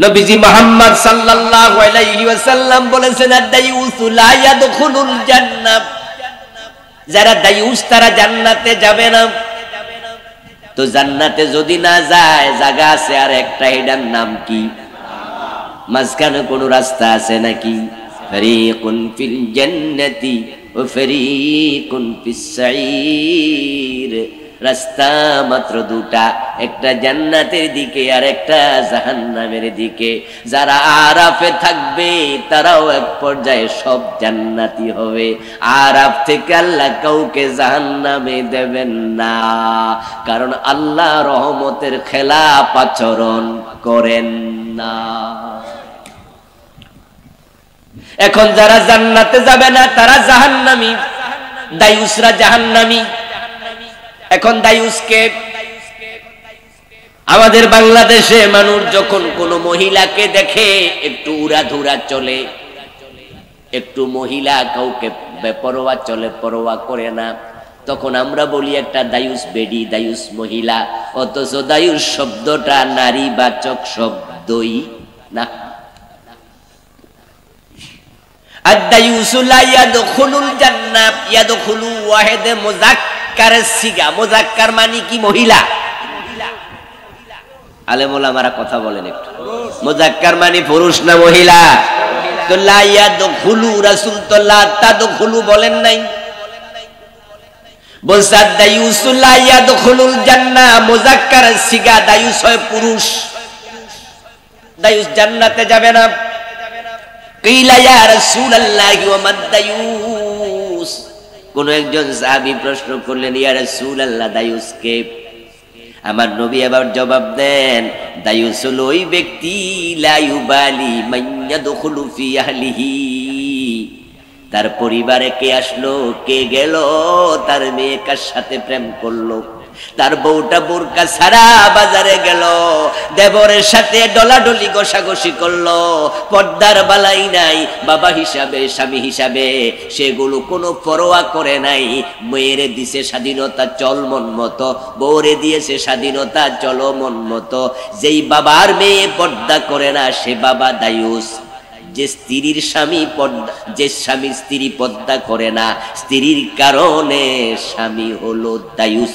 নবীজি মুহাম্মদ সাল্লাল্লাহু আলাইহি ওয়াসাল্লাম বলেছেন, আদ-দায়ুসু লা ইয়াদখুলুল জান্নাহ, যারা দায়ুস তারা জান্নাতে যাবে না। তো জান্নাতে যদি না যায়, জায়গা আছে আর একটা, এটার নাম কি? মাঝখানে কোন রাস্তা আছে নাকি? ফারীকুন ফিল জান্নাতি ওয়া ফারীকুন ফিস সাঈর। রাস্তা মাত্র দুটা, একটা জান্নাতের দিকে আর একটা জাহান্নামের দিকে। যারা আরাফে থাকবে তারাও এক পর্যায়ে সব জান্নাতি হবে। আরাফ থেকে আল্লাহ কাউকে জাহান্নামে দেবেন না, কারণ আল্লাহ রহমতের খেলাফ আচরণ করেন না। এখন যারা জান্নাতে যাবে না তারা জাহান্নামী, দায়ুসরা জাহান্নামী। এখন দায়ুসকে আমাদের বাংলাদেশে মানুষ যখন কোন মহিলাকে দেখে একটু উড়াধুরা চলে, একটু মহিলা কাউকে বেপরোয়া চলে, পরোয়া করে না, তখন আমরা বলি একটা দায়ুস বেডি, দায়ুস মহিলা। অথচ দায়ুস শব্দটা নারীবাচক শব্দই না। আদ-দায়ুসু লা ইয়াদখুলুল জান্নাহ, ইয়াদখুলু ওয়াহিদ মুযাক্কারের সিগা। মুযাক্কার মানে কি? মহিলা। আলেম ওলামারা কথা বলেন একটু, মুযাক্কার মানে পুরুষ না মহিলা? তো লা ইয়াদখুলু, রাসূল তো লা তাদখুলু বলেন নাই, বলছে আদ-দায়ুসু লা ইয়াদখুলুল জান্নাহ, মুযাক্কারের সিগা, দায়ুস হয় পুরুষ, দায়ুস জান্নাতে যাবে না। কিলা ইয়া রাসূলুল্লাহি ওয়া মাদ-দায়ুস, কোন একজন সাহাবী প্রশ্ন করলেন, ইয়া রাসূলুল্লাহ দায়ুস কে? আমার নবী আবার জবাব দেন, দায়ুস হলো ওই ব্যক্তি লা ইউবালি মান ইয়াদখুলু ফি আহলিহি, তার পরিবারে কে আসলো কে গেল, তার মেয়ে কার সাথে প্রেম করলো, তার বউটা বোরকা ছাড়া বাজারে গেল, দেবরের সাথে ডলাডলি ঘষাঘষি করলো, পর্দার বালাই নাই, বাবা হিসাবে স্বামী হিসাবে সেগুলো কোনো পরোয়া করে নাই। মেয়েরে দিছে স্বাধীনতা, চল মন মতো, বউরে দিয়েছে স্বাধীনতা, চলো মন মতো। যেই বাবার মেয়ে পর্দা করে না সে বাবা দায়ুস। যে স্ত্রীর স্বামী পর্দা, যে স্বামীর স্ত্রী পর্দা করে না, স্ত্রীর কারণে স্বামী হলো দায়ুস।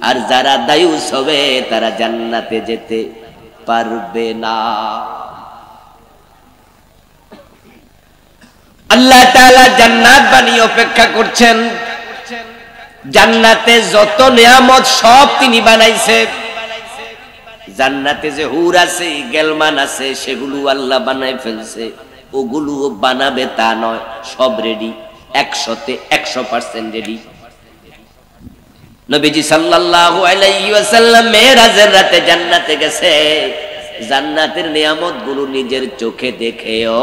আর যারা দায়ুস হবে তারা জান্নাতে যেতে পারবে না। আল্লাহ তাআলা জান্নাত বানিয়ে অপেক্ষা করছেন। জান্নাতে যত নিয়ামত সব তিনি বানাইছে। জান্নাতে যে হুর আছে, গেলমান আছে, সেগুলো আল্লাহ বানায় ফেলছে। ওগুলো বানাবে তা নয়, সব রেডি, 100তে 100% রেডি। নবীজি সাল্লাল্লাহু আলাইহি ওয়াসাল্লাম মেরাজের রাতে জান্নাতে গেছে, জান্নাতের নিয়ামতগুলো নিজের চোখে দেখেও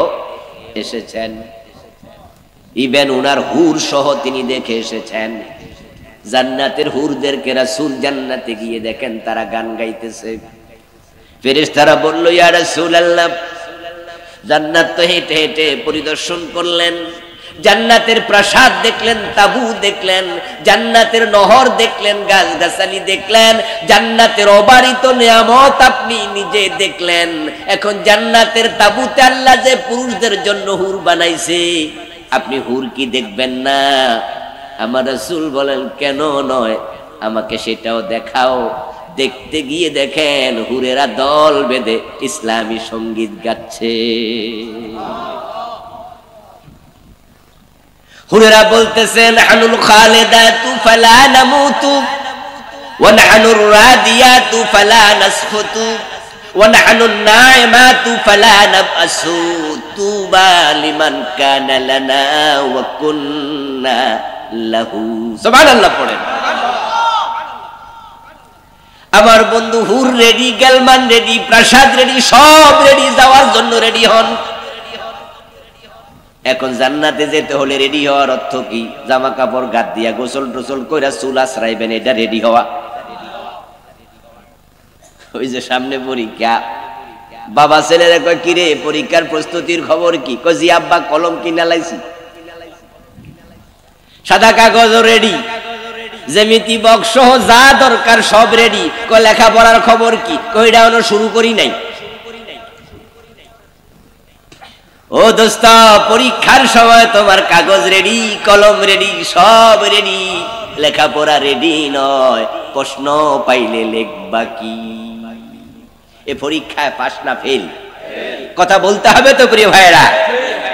এসেছেন। ইভেন উনার হুর সহ তিনি দেখে এসেছেন। জান্নাতের হুরদেরকে রাসূল জান্নাতে গিয়ে দেখেন তারা গান গাইতেছে। ফেরেশতারা বলল, ইয়া রাসূলুল্লাহ, জান্নাত তো হেঁটে হেঁটে পরিদর্শন করলেন, জান্নাতের প্রাসাদ দেখলেন, তাবু দেখলেন, জান্নাতের নহর দেখলেন, গাছগাছালি দেখলেন, জান্নাতের অবারিত নিয়ামত আপনি নিজে দেখলেন। এখন জান্নাতের তাবুতে আল্লাহ যে পুরুষদের জন্য হুর বানাইছে, আপনি হুর কি দেখবেন না? আমার রাসূল বলেন, কেন নয়, আমাকে সেটাও দেখাও। দেখতে গিয়ে দেখেন হুরেরা দল বেঁধে ইসলামী সঙ্গীত গাচ্ছে। হুরেরা বলতেছেন, নাহনুল খালিদাতু ফালা নামুতু ওয়া নাহনুর রাদিয়াতু ফালা নাসফুতু ওয়া নাহনুন নাইমাতু ফালা নাবআসু তুবা লিমান কানা লানা ওয়া কুন্না লাহু। সুবহানাল্লাহ পড়েন। আমার বন্ধু হুর রেডি, গেলমান রেডি, প্রাসাদ রেডি, সব রেডি, যাওয়ার জন্য রেডি হন। এখন জান্নাতে যেতে হলে রেডি হওয়ার অর্থ কি? জামা কাপড় গাদ দিয়া গোসল টোসল কইরা চুল আশ্রাইবেন, এটা রেডি হওয়া? ওই যে সামনে পরীক্ষা, বাবা ছেলেরা কয়, কিরে পরীক্ষার প্রস্তুতির খবর কি? কয়, জি আব্বা কলম কিনা লাইছি। সাদা কাগজও রেডি, জ্যামিতি বক্স সহ যা দরকার সব রেডি। কয় লেখাপড়ার খবর কি? কয় এটা এখনো শুরু করি নাই। ও দোস্ত, পরীক্ষার সময় তোমার কাগজ রেডি, কলম রেডি, সব রেডি, লেখাপড়া রেডি নয়, প্রশ্ন পাইলে লিখবা কি? এ পরীক্ষায় পাস না ফেল? কথা বলতে হবে তো প্রিয় ভাইরা,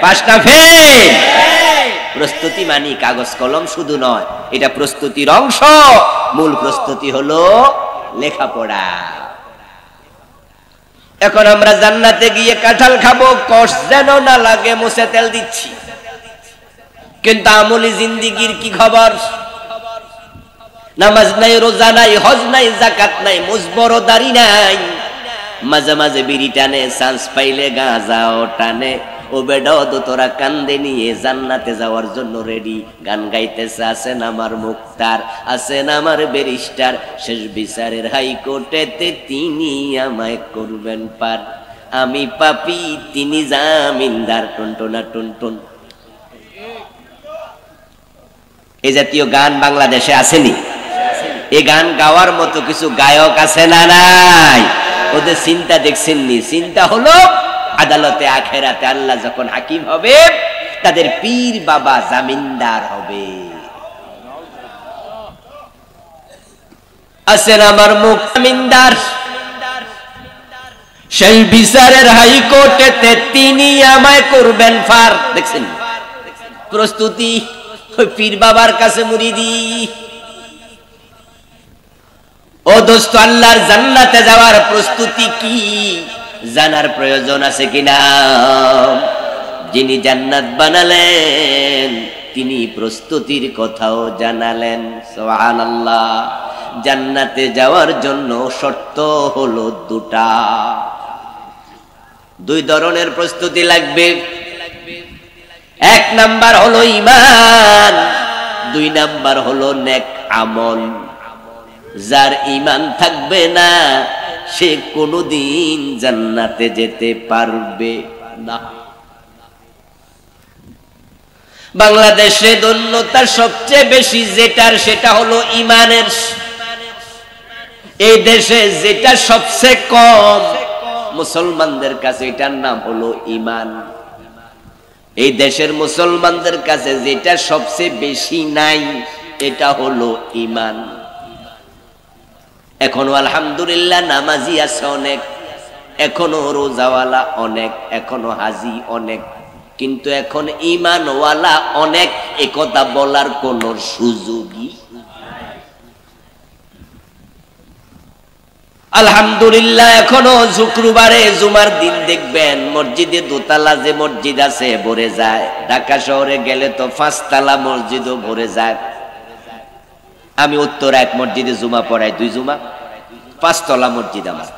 পাস না ফেল? প্রস্তুতি মানি কাগজ কলম শুধু নয়, এটা প্রস্তুতির অংশ। মূল প্রস্তুতি হলো লেখাপড়া। এখন আমরা জান্নাতে গিয়ে কাঁঠাল খাবো, কষ্ট যেন না লাগে, মুছে তেল দিচ্ছি, কিন্তু আমলি জিন্দিগির কি খবর? নামাজ নাই, রোজা নাই, হজ নাই, যাকাত নাই, মুজবরদারি নাই, মাঝে মাঝে বিড়ি টানে, চান্স পাইলে গাঁজাও টানে। ও বেডা তোরা কান্দে নিয়ে জান্নাতে যাওয়ার জন্য রেডি, গান গাইতেছে, আছেন আমার মুক্তার, আছেন আমার ব্যারিস্টার, শেষ বিচারের হাইকোর্টেতে তিনি আমায় করবেন পার, আমি পাপী তিনি জামিনদার, টুনটুনা টুনটুন। এই জাতীয় গান বাংলাদেশে আসেনি? এই গান গাওয়ার মতো কিছু গায়ক আছে না নাই? ওদের চিন্তা দেখছেননি? চিন্তা হলো আদালতে আখেরাতে আল্লাহ যখন হাকিম হবে, তাদের পীর বাবা জামিনদার হবে। আছেন আমার মুখ জামিনদার, সেই বিচারের হাইকোর্টেতে তিনি আমায় করবেন ফার। দেখছেন প্রস্তুতি? পীর বাবার কাছে মুরিদি। ও দোস্ত, আল্লাহর জান্নাতে যাওয়ার প্রস্তুতি কি জানার প্রয়োজন আছে কিনা? যিনি জান্নাত বানালেন তিনি প্রস্তুতির কথাও জানালেন। সুবহানাল্লাহ। জান্নাতে যাওয়ার জন্য শর্ত হলো দুটা। দুই ধরনের প্রস্তুতি লাগবে। এক নাম্বার হলো ঈমান, দুই নাম্বার হলো নেক আমল। যার ঈমান থাকবে না সে কোনোদিন জান্নাতে যেতে পারবে না। বাংলাদেশে দৈন্যতা সবচেয়ে বেশি যেটার, সেটা হলো ঈমানের। এই দেশে যেটা সবচেয়ে কম, মুসলমানদের কাছে এটার নাম হলো ঈমান। এই দেশের মুসলমানদের কাছে যেটা সবচেয়ে বেশি নাই, এটা হলো ঈমান। এখনো আলহামদুলিল্লাহ নামাজি আছে অনেক, এখনো রোজাওয়ালা অনেক, এখনো হাজি অনেক, কিন্তু এখন ঈমানওয়ালা অনেক, একথা বলার কোন সুযোগই। আলহামদুলিল্লাহ এখনো শুক্রবারে জুমার দিন দেখবেন মসজিদে দোতলা যে মসজিদ আছে ভরে যায়। ঢাকা শহরে গেলে তো 5 তালা মসজিদও ভরে যায়। আমি উত্তর এক মসজিদে জুমা পড়াই, 2 জুমা, 5 তলা মসজিদ আমার।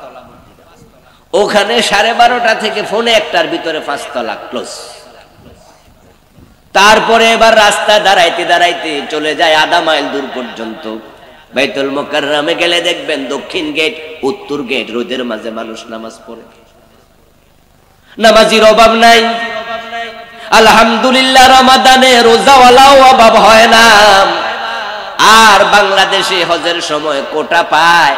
ওখানে 12:30 থেকে ফোনে 1টার ভিতরে 5 তলা ক্লোজ। তারপরে এবার রাস্তা দাঁড়াইতে দাঁড়াইতে চলে যায় আধা মাইল দূর পর্যন্ত। বাইতুল মুকাররমে গেলে দেখবেন দক্ষিণ গেট, উত্তর গেট, রোদের মাঝে মানুষ নামাজ পড়ে। নামাজির অভাব নাই আলহামদুলিল্লাহ। রমাদানে রোজাওয়ালাও অভাব হয় না। আর বাংলাদেশে হজের সময় কোটা পায়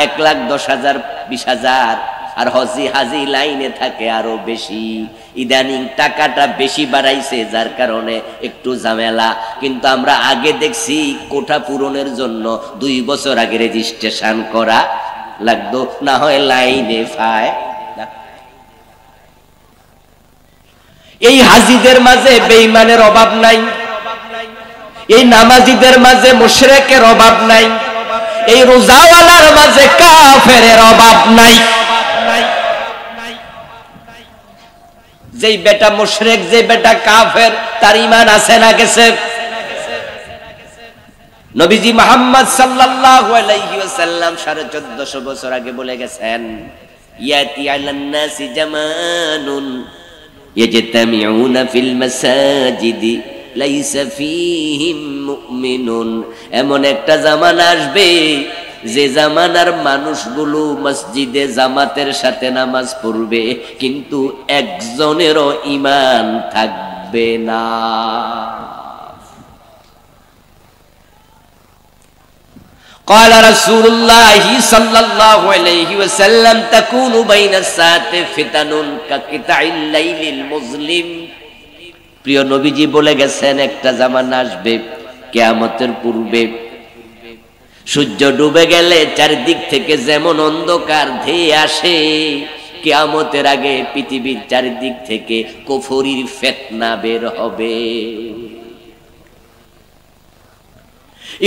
1,10,000 20,000, আর হাজি লাইনে থাকে আরো বেশি। ইদানিং টাকাটা বেশি বাড়াইছে, যার কারণে একটু ঝামেলা। কিন্তু আমরা আগে দেখছি কোটা পূরণের জন্য 2 বছর আগে রেজিস্ট্রেশন করা লাগতো, না হয় লাইনে পায়। এই হাজিদের মাঝে বেঈমানের অভাব নাই, এই নামাজিদের মাঝে মুশরিকের অভাব নাই, এই রোজাওয়ালার মাঝে কাফেরের অভাব নাই। যেই বেটা মুশরিক, যে বেটা কাফের, তার ঈমান আছে না গেছে? নবীজি মুহাম্মদ সাল্লাল্লাহু আলাইহি ওয়াসাল্লাম 1450 বছর আগে বলে গেছেন, ইয়াতি আলান নাসি জামানুন ইয়াজতামিউনা ফিল মাসাজিদি লাইসা ফীহিম মুমিনুন। এমন একটা জামানা আসবে যে জামানার মানুষগুলো মসজিদে জামাতের সাথে নামাজ পড়বে, কিন্তু একজনেরও ঈমান থাকবে না। قال رسول الله صلى الله عليه وسلم تكون بين الساعة فتن كقطع الليل المظلم। প্রিয় নবীজি বলে গেছেন একটা জামানা আসবে কিয়ামতের পূর্বে, সূর্য ডুবে গেলে চারদিক থেকে যেমন অন্ধকার ধেয়ে আসে, কিয়ামতের আগে পৃথিবীর চারদিক থেকে কুফরির ফিতনা বের হবে।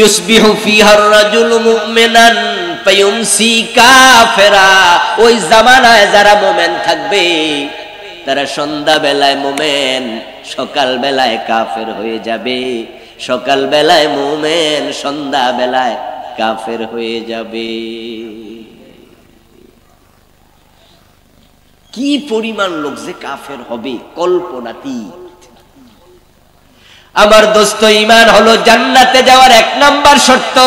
ইউসবিহু ফিহা আর-রাজুলু মুমিনান ফায়ুমসি কাফিরা। ওই জামানায় যারা মুমিন থাকবে তারা সন্ধ্যা বেলায় মুমিন, সকাল বেলায় কাফের হয়ে যাবে। সকাল বেলায় মুমিন, সন্ধ্যা বেলায় কাফের হয়ে যাবে। কি পরিমাণ লোক যে কাফের হবে কল্পনাতীত। আমার দোস্ত, ঈমান হলো জান্নাতে যাওয়ার এক নাম্বার শর্ত।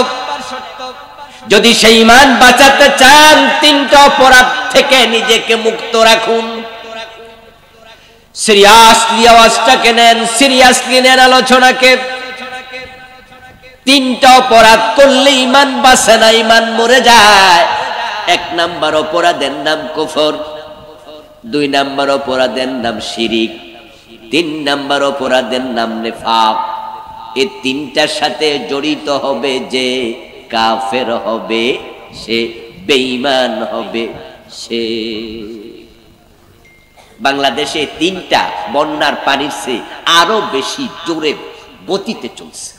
যদি সেই ঈমান বাঁচাতে চান, তিনটা অপরাধ থেকে নিজেকে মুক্ত রাখুন। সিরিয়াসলি আওয়াজটাকে নেন, সিরিয়াসলি নেন আলোচনাকে। তিনটা অপরাধ করলে ঈমান বাঁচে না, ঈমান মরে যায়। এক নাম্বার অপরাধের নাম কুফর, দুই নাম্বার অপরাধের নাম শিরিক, তিন নাম্বার অপরাধের নাম নিফাক। এই তিনটার সাথে জড়িত হবে যে কাফের হবে, সে বেঈমান হবে। সে বাংলাদেশে তিনটা বন্যার পানির চেয়ে আরো বেশি জোরে গতিতে চলছে।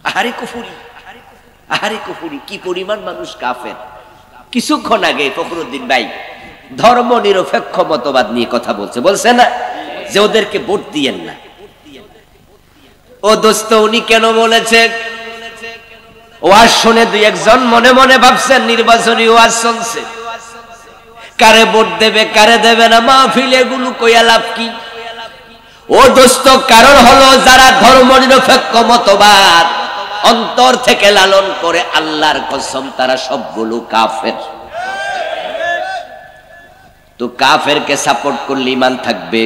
আহারে কুফরি, আহারে কুফরি, কি পরিমাণ মানুষ কাফের। কিছুক্ষণ আগে ফখরুদ্দিন ভাই ধর্ম নিরপেক্ষ মতবাদ নিয়ে কথা বলছে না যে ওদেরকে ভোট দিয়েন না। ও দোস্ত, উনি কেন বলেছে? ওয়াজ শুনে দুই একজন মনে মনে ভাবছেন নির্বাচনী ওয়াজ চলছে, কারে ভোট দেবে কারে দেবে না, মাহফিল এগুলো কইয়া লাভ কি? ও দোস্ত, কারণ হলো যারা ধর্ম নিরপেক্ষ মতবাদ অন্তর থেকে লালন করে, আল্লাহর কসম তারা সবগুলো কাফের। তো কাফেরকে সাপোর্ট করলে ঈমান থাকবে?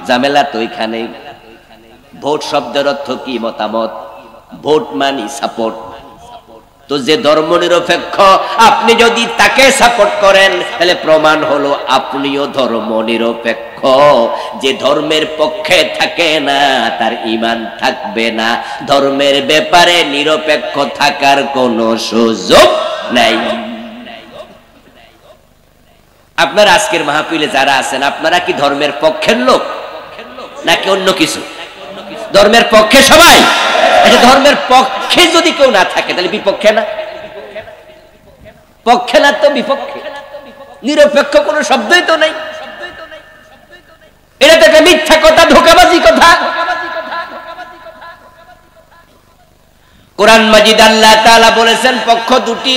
ঝামেলা তো এখানে। ভোট শব্দের অর্থ কি? মতামত। ভোট মানি সাপোর্ট। তো যে ধর্ম নিরপেক্ষ, আপনি যদি তাকে সাপোর্ট করেন তাহলে প্রমাণ হলো আপনিও ধর্ম নিরপেক্ষ। যে ধর্মের পক্ষে থাকে না তার ঈমান থাকবে না। ধর্মের ব্যাপারে নিরপেক্ষ থাকার কোনো সুযোগ নাই। আপনারা আজকের মাহফিলে যারা আছেন, আপনারা কি ধর্মের পক্ষের লোক নাকি অন্য কিছু? ধর্মের পক্ষে সবাই? ধর্মের পক্ষে যদি কেউ না থাকে তাহলে বিপক্ষে না? পক্ষে না তো বিপক্ষে। নিরপেক্ষ কোনো শব্দই তো নাই। এটা তো একটা মিথ্যা কথা, ধোঁকাবাজি কথা। কোরআন মাজিদ আল্লাহ তাআলা বলেছেন পক্ষ দুটি,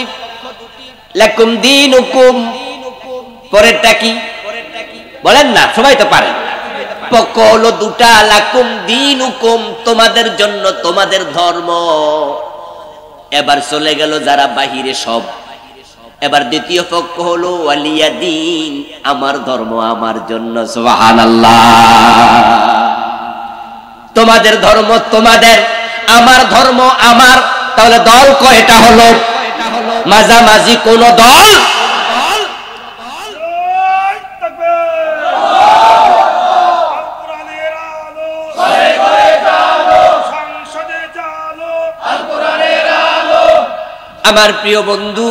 লাকুম দীনুকুম। পরেরটা কি বলেন না? সবাই তো পারেন। পক্ষ হলো দুটা, লাকুম দীনুকুম, তোমাদের জন্য তোমাদের ধর্ম। এবার চলে গেল যারা বাহিরে সব। এবার দ্বিতীয় পক্ষ হলো ওয়ালিয়া দ্বীন, আমার ধর্ম আমার জন্য। সুবহানাল্লাহ। তোমাদের ধর্ম তোমাদের, আমার ধর্ম আমার। তাহলে দল কয়টা হলো? মাঝামাঝি কোন দল? আমার প্রিয় বন্ধু,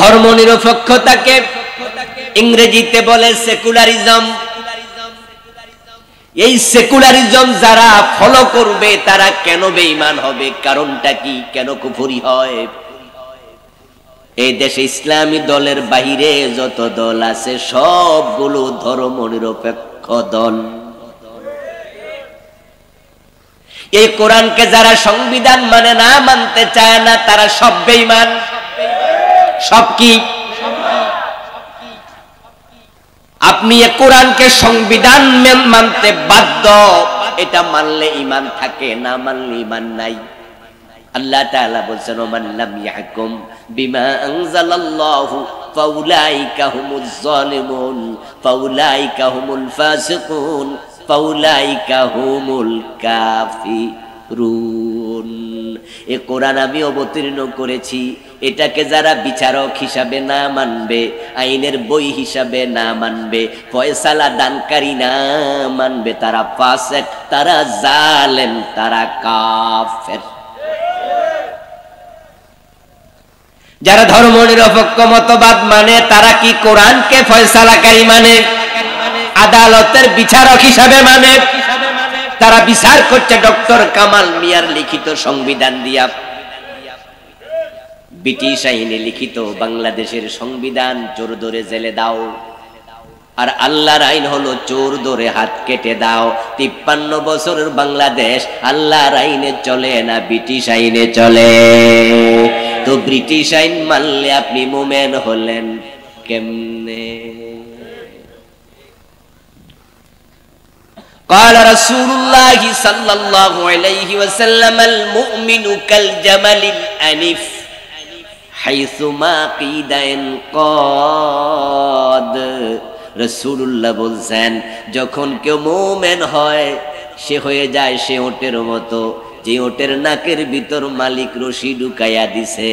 ধর্ম নিরপেক্ষতাকে ইংরেজিতে বলে সেকুলারিজম। এই সেকুলারিজম যারা ফলো করবে তারা কেন বেঈমান হবে? কারণটা কি? কেন কুফরি হয়? এই দেশে ইসলামী দলের বাহিরে যত দল আছে সবগুলো ধর্ম নিরপেক্ষ দল। এই কোরআনকে যারা সংবিধান মানে না, মানতে চায় না, তারা সব বেঈমান। সব কি? আপনি এই কোরআনকে সংবিধান মানতে বাধ্য। এটা মানলে ঈমান থাকে, না মানলে ঈমান নাই। আল্লাহ তাআলা বলেন, ওমান লাম ইয়াহকুম বিমা আনজালাল্লাহু ফাউলাইকা হুমুজ জালিমুন ফাউলাইকা হুমুল ফাসিকুন ফাউলাইকা হুমুল কাফিরুন। এ কোরআন আমি অবতীর্ণ করেছি, এটাকে যারা বিচারক হিসাবে না মানবে, আইনের বই হিসাবে না মানবে, ফয়সালা দানকারী না মানবে, তারা ফাসিক, তারা জালেম, তারা কাফের। যারা ধর্ম নিরপেক্ষ মতবাদ মানে তারা কি কোরআনকে ফয়সালাকারী মানে, আদালতের বিচারক হিসাবে মানে? তারা বিচার করছে ডক্টর কামাল মিয়ার লিখিত সংবিধান দিয়া, ব্রিটিশ আইনে লিখিত বাংলাদেশের সংবিধান, চোর ধরে জেলে দাও। আর আল্লাহর আইন হলো চোর ধরে হাত কেটে দাও। 53 বছরের বাংলাদেশ আল্লাহর আইনে চলে না, ব্রিটিশ আইনে চলে। তো ব্রিটিশ আইন মানলে আপনি মুমিন হলেন কেমনে? قال رسول الله صلى الله عليه وسلم المؤمن كالجمل الأنف حيثما قيد انقاد। রাসূলুল্লাহ বলছেন, যখন কেউ মুমিন হয় সে হয়ে যায় সে ওটের মতো, যে ওটের নাকের ভিতর মালিক রশি ঢুকাইয়া দিছে,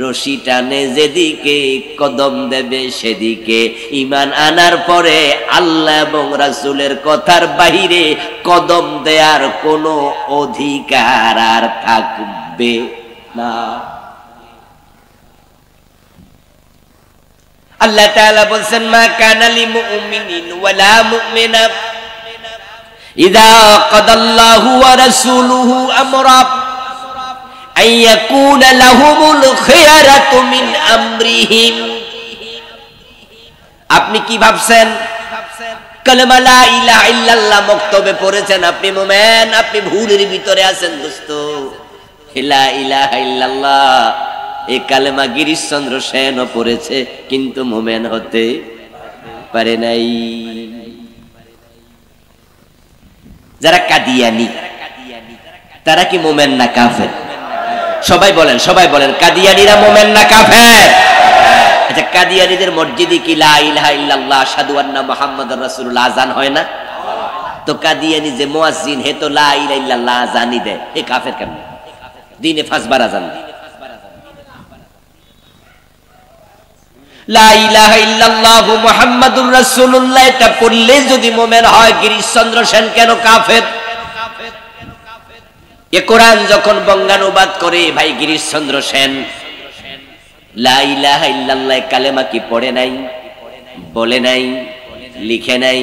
রশি টানে যেদিকে কদম দেবে সেদিকে। ঈমান আনার পরে আল্লাহ এবং রাসূলের কথার বাহিরে কদম দেওয়ার কোনো অধিকার আর থাকবে না। আল্লাহ তাআলা বলছেন, মা কানা লিল মুমিনিন ওয়ালা মুমিনা ইযা কাদাল্লাহু ওয়া রাসূলুহু আমরা আন ইয়াকুনা লাহুমুল খিয়ারাতু মিন আমরিহিম। আপনি কি ভাবছেন কালেমা লা ইলাহা ইল্লাল্লাহ মক্তবে পড়েছেন আপনি মুমিন? আপনি ভুলের ভিতরে আছেন দোস্ত। লা ইলাহা ইল্লাল্লাহ এই কালেমা গিরিশচন্দ্র সেনও পড়েছে, কিন্তু মুমিন হতে পারে নাই। যারা কাদিয়ানি তারা কি মুমিন না কাফের? সবাই বলেন, সবাই বলেন, কাদিয়ানিরা মুমিন না কাফের? আচ্ছা, কাদিয়ানিদের মসজিদে কি লা ইলাহা ইল্লাল্লাহ আশহাদু আন্না মুহাম্মাদুর রাসূলুল্লাহ আযান হয় না? তো কাদিয়ানি যে মুয়াজ্জিন হে তো লা ইলাহা ইল্লাল্লাহ আযানই দেয়, এ কাফের কেমন? দিনে 5 বার আযান দেয়। লা ইলাহা ইল্লাল্লাহ মুহাম্মাদুর রাসূলুল্লাহ এটা পড়লে যদি মুমিন হয়, গিরিশচন্দ্র সেন কেন কাফের? এ কোরআন যখন বঙ্গানুবাদ করে ভাই গিরিশচন্দ্র সেন, লা ইলাহা ইল্লাল্লাহ কালেমা কি পড়ে নাই, বলে নাই, লিখে নাই,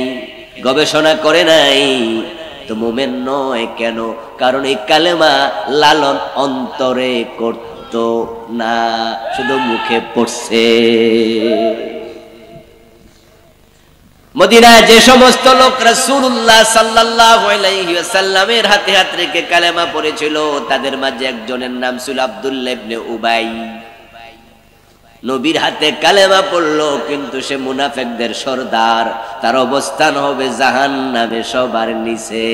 গবেষণা করে নাই? তো মুমিন নয় কেন? কারণ এই কালেমা লালন অন্তরে করতো না, শুধু মুখে পড়ছে। মদিনায় যে সমস্ত লোক রাসূলুল্লাহ সাল্লাল্লাহু আলাইহি ওয়াসাল্লামের হাতে হাত রেখে কালেমা পড়েছিল, তাদের মাঝে একজনের নাম ছিল আব্দুল্লাহ ইবনে উবাই। নবীর হাতে কালেমা পড়লো, কিন্তু সে মুনাফিকদের সরদার, তার অবস্থান হবে জাহান্নামে সবার নিচে।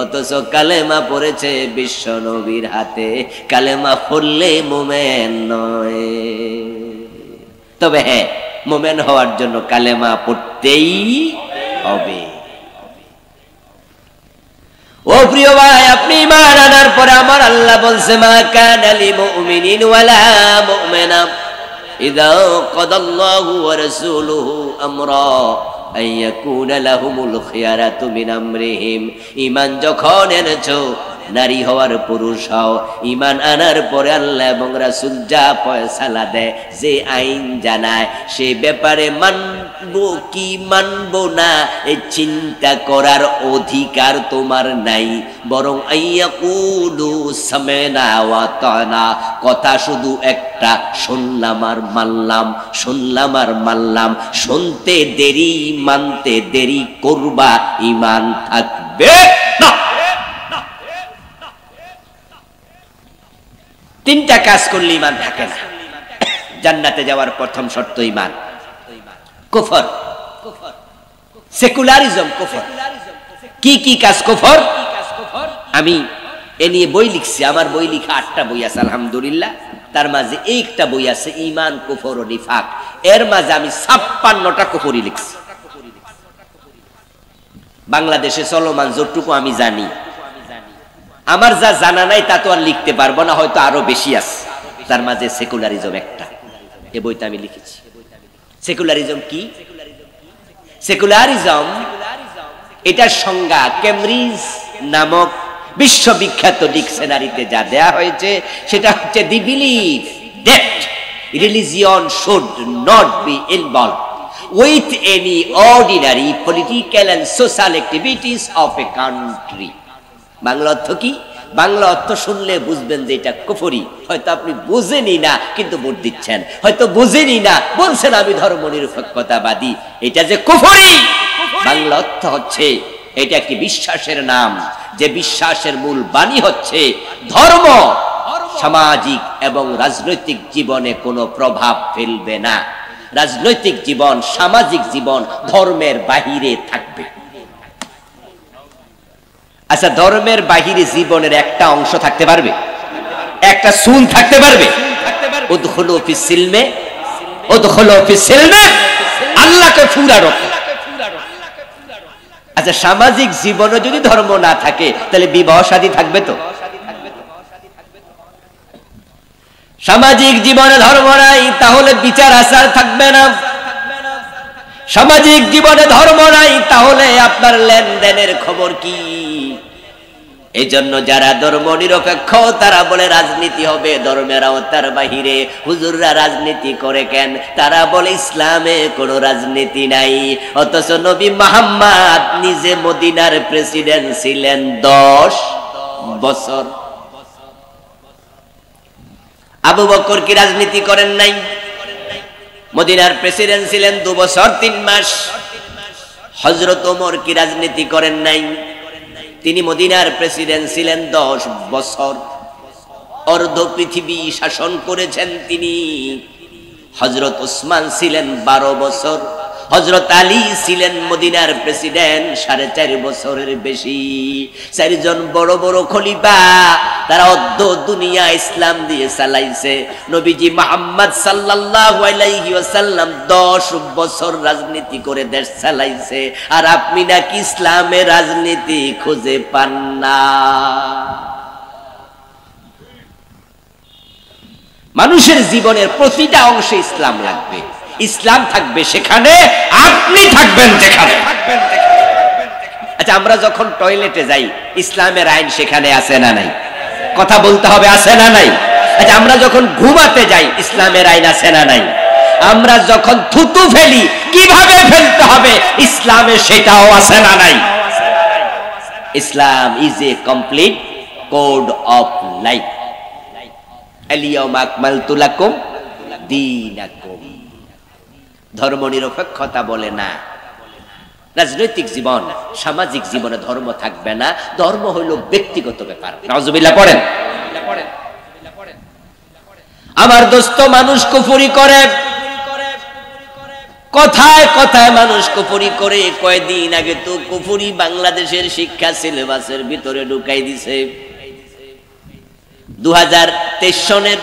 অথচ কালেমা পড়েছে বিশ্ব নবীর হাতে। কালেমা পড়লে মুমিন নয়। তবে হ্যাঁ, মুমিন হওয়ার জন্য কালেমা পড়তেই হবে। ও প্রিয় ভাই, আপনি ঈমান আনার পরে আমার আল্লাহ বলছে, মা কানা লিল মুমিনিন ওয়ালা মুমিনা ইযা কাদাল্লাহু ওয়া রাসূলুহু আমরা আন ইয়াকুনা লাহুমুল খিয়ারাতু মিন আমরিহিম। ঈমান যখন এনেছো, নারী হওয়ার পুরুষ হও, ঈমান আনার পরে আল্লাহ এবং রাসূল যা ফয়সালা দেয়, যে আইন জানায়, সে ব্যাপারে মানবো কি মানবো না এই চিন্তা করার অধিকার তোমার নাই। বরং আইয়াকুলু সামিনা ওয়া আতানা, কথা শুধু একটা, শুনলাম আর মানলাম, শুনলাম আর মানলাম। শুনতে দেরি, মানতে দেরি করবা, ঈমান থাকবে না। তিনটা কাজ করলে ঈমান থাকে না। জান্নাতে যাওয়ার প্রথম শর্ত ঈমান। কুফর, সেকুলারিজম কুফর। কি কি কাজ কুফর? আমি এ নিয়ে বই লিখছি, আমার বই লিখা 8টা বই আছে আলহামদুলিল্লাহ। তার মাঝে একটা বই আছে ঈমান, কুফর ও নিফাক। এর মাঝে আমি 56টা কুফরি লিখছি। বাংলাদেশে চলমান যতটুকু আমি জানি, আমার যা জানা নাই তা তো আর লিখতে পারবো না, হয়তো আরো বেশি আছে। তার মাঝে সেকুলারিজম একটা, এই বইটা আমি লিখেছি। সেকুলারিজম কি? সেকুলারিজম এটার সংজ্ঞা কেমব্রিজ নামক বিশ্ববিখ্যাত ডিকশনারিতে যা দেয়া হয়েছে সেটা হচ্ছে the believe that religion should not be involve with any ordinary political and social activities of a country। Bangla অর্থ কি? বাংলা অর্থ শুনলে বুঝবেন যে এটা কুফরি। হয়তো আপনি বুঝেনি না কিন্তু ভোট দিচ্ছেন, হয়তো বুঝেনি না বলছেন আমি ধর্মনিরপেক্ষতাবাদী, এটা যে কুফরি। বাংলা অর্থ হচ্ছে এটা একটি বিশ্বাসের নাম, যে বিশ্বাসের মূল বাণী হচ্ছে ধর্ম সামাজিক এবং রাজনৈতিক জীবনে কোনো প্রভাব ফেলবে না। রাজনৈতিক জীবন, সামাজিক জীবন ধর্মের বাহিরে থাকবে। আচ্ছা, ধর্মের বাহিরে জীবনের একটা অংশ থাকতে পারবে? একটা সুন থাকতে পারবে? উদখুলু ফিস সিলমে, উদখুলু ফিস সিলমে, আল্লাহকে পুরা রক্ষা। আচ্ছা, সামাজিক জীবনে যদি ধর্ম না থাকে তাহলে বিবাহ শাদী থাকবে তো? সামাজিক জীবনে ধর্ম নাই তাহলে বিচার আচার থাকবে না। সামাজিক জীবনে ধর্ম নাই তাহলে আপনার লেনদেনের খবর কি? এই জন্য যারা ধর্ম নিরপেক্ষ তারা বলে রাজনীতি হবে ধর্মের আওতার বাহিরে। হুজুররা রাজনীতি করে কেন? তারা বলে ইসলামে কোনো রাজনীতি নাই। অথচ নবী মুহাম্মদ নিজে মদিনার প্রেসিডেন্ট ছিলেন 10 বছর। আবু বকর কি রাজনীতি করেন নাই? মদিনার প্রেসিডেন্ট ছিলেন 2 বছর 3 মাস। হযরত ওমর কি রাজনীতি করেন নাই? তিনি মদিনার প্রেসিডেন্ট ছিলেন 10 বছর, অর্ধ পৃথিবী শাসন করেছেন তিনি। হযরত ওসমান ছিলেন 12 বছর, হযরত আলী ছিলেন মদিনার প্রেসিডেন্ট 4.5 বছরের বেশি। 4 জন বড় বড় খলিফা, তারা অর্ধ দুনিয়া ইসলাম দিয়ে চালাইছে। নবীজি মুহাম্মদ সাল্লাল্লাহু আলাইহি ওয়াসাল্লাম 10 বছর রাজনীতি করে দেশ চালাইছে, আর আপনি নাকি ইসলামের রাজনীতি খুঁজে পান না। মানুষের জীবনের প্রতিটা অংশে ইসলাম লাগবে। ইসলাম থাকবে সেখানে, আপনি থাকবেন যেখানে। আচ্ছা, আমরা যখন টয়লেটে যাই ইসলামের আইন সেখানে আছে না নাই? কথা বলতে হবে, আছে না নাই? আচ্ছা, আমরা যখন ঘুমাতে যাই ইসলামের আইন আছে না নাই? আমরা যখন থুতু ফেলি কিভাবে ফেলতে হবে ইসলামে সেটাও আছে না নাই? Islam is a complete code of life. আল-ইয়াওমা আকমালতু লাকুম দীনাকুম। ধর্ম নিরপেক্ষতা বলে না রাজনৈতিক জীবন, সামাজিক জীবনে ধর্ম থাকবে না। ধর্ম হইল ব্যক্তিগত ব্যাপার। নাউজুবিল্লাহ পড়েন। আমার দোস্ত, মানুষ কুফরি করে, কথায় কথায় মানুষ কুফরি করে। কয়েকদিন আগে তো কুফরি বাংলাদেশের শিক্ষা সিলেবাসের ভিতরে ঢুকাই দিছে। 2023 সনের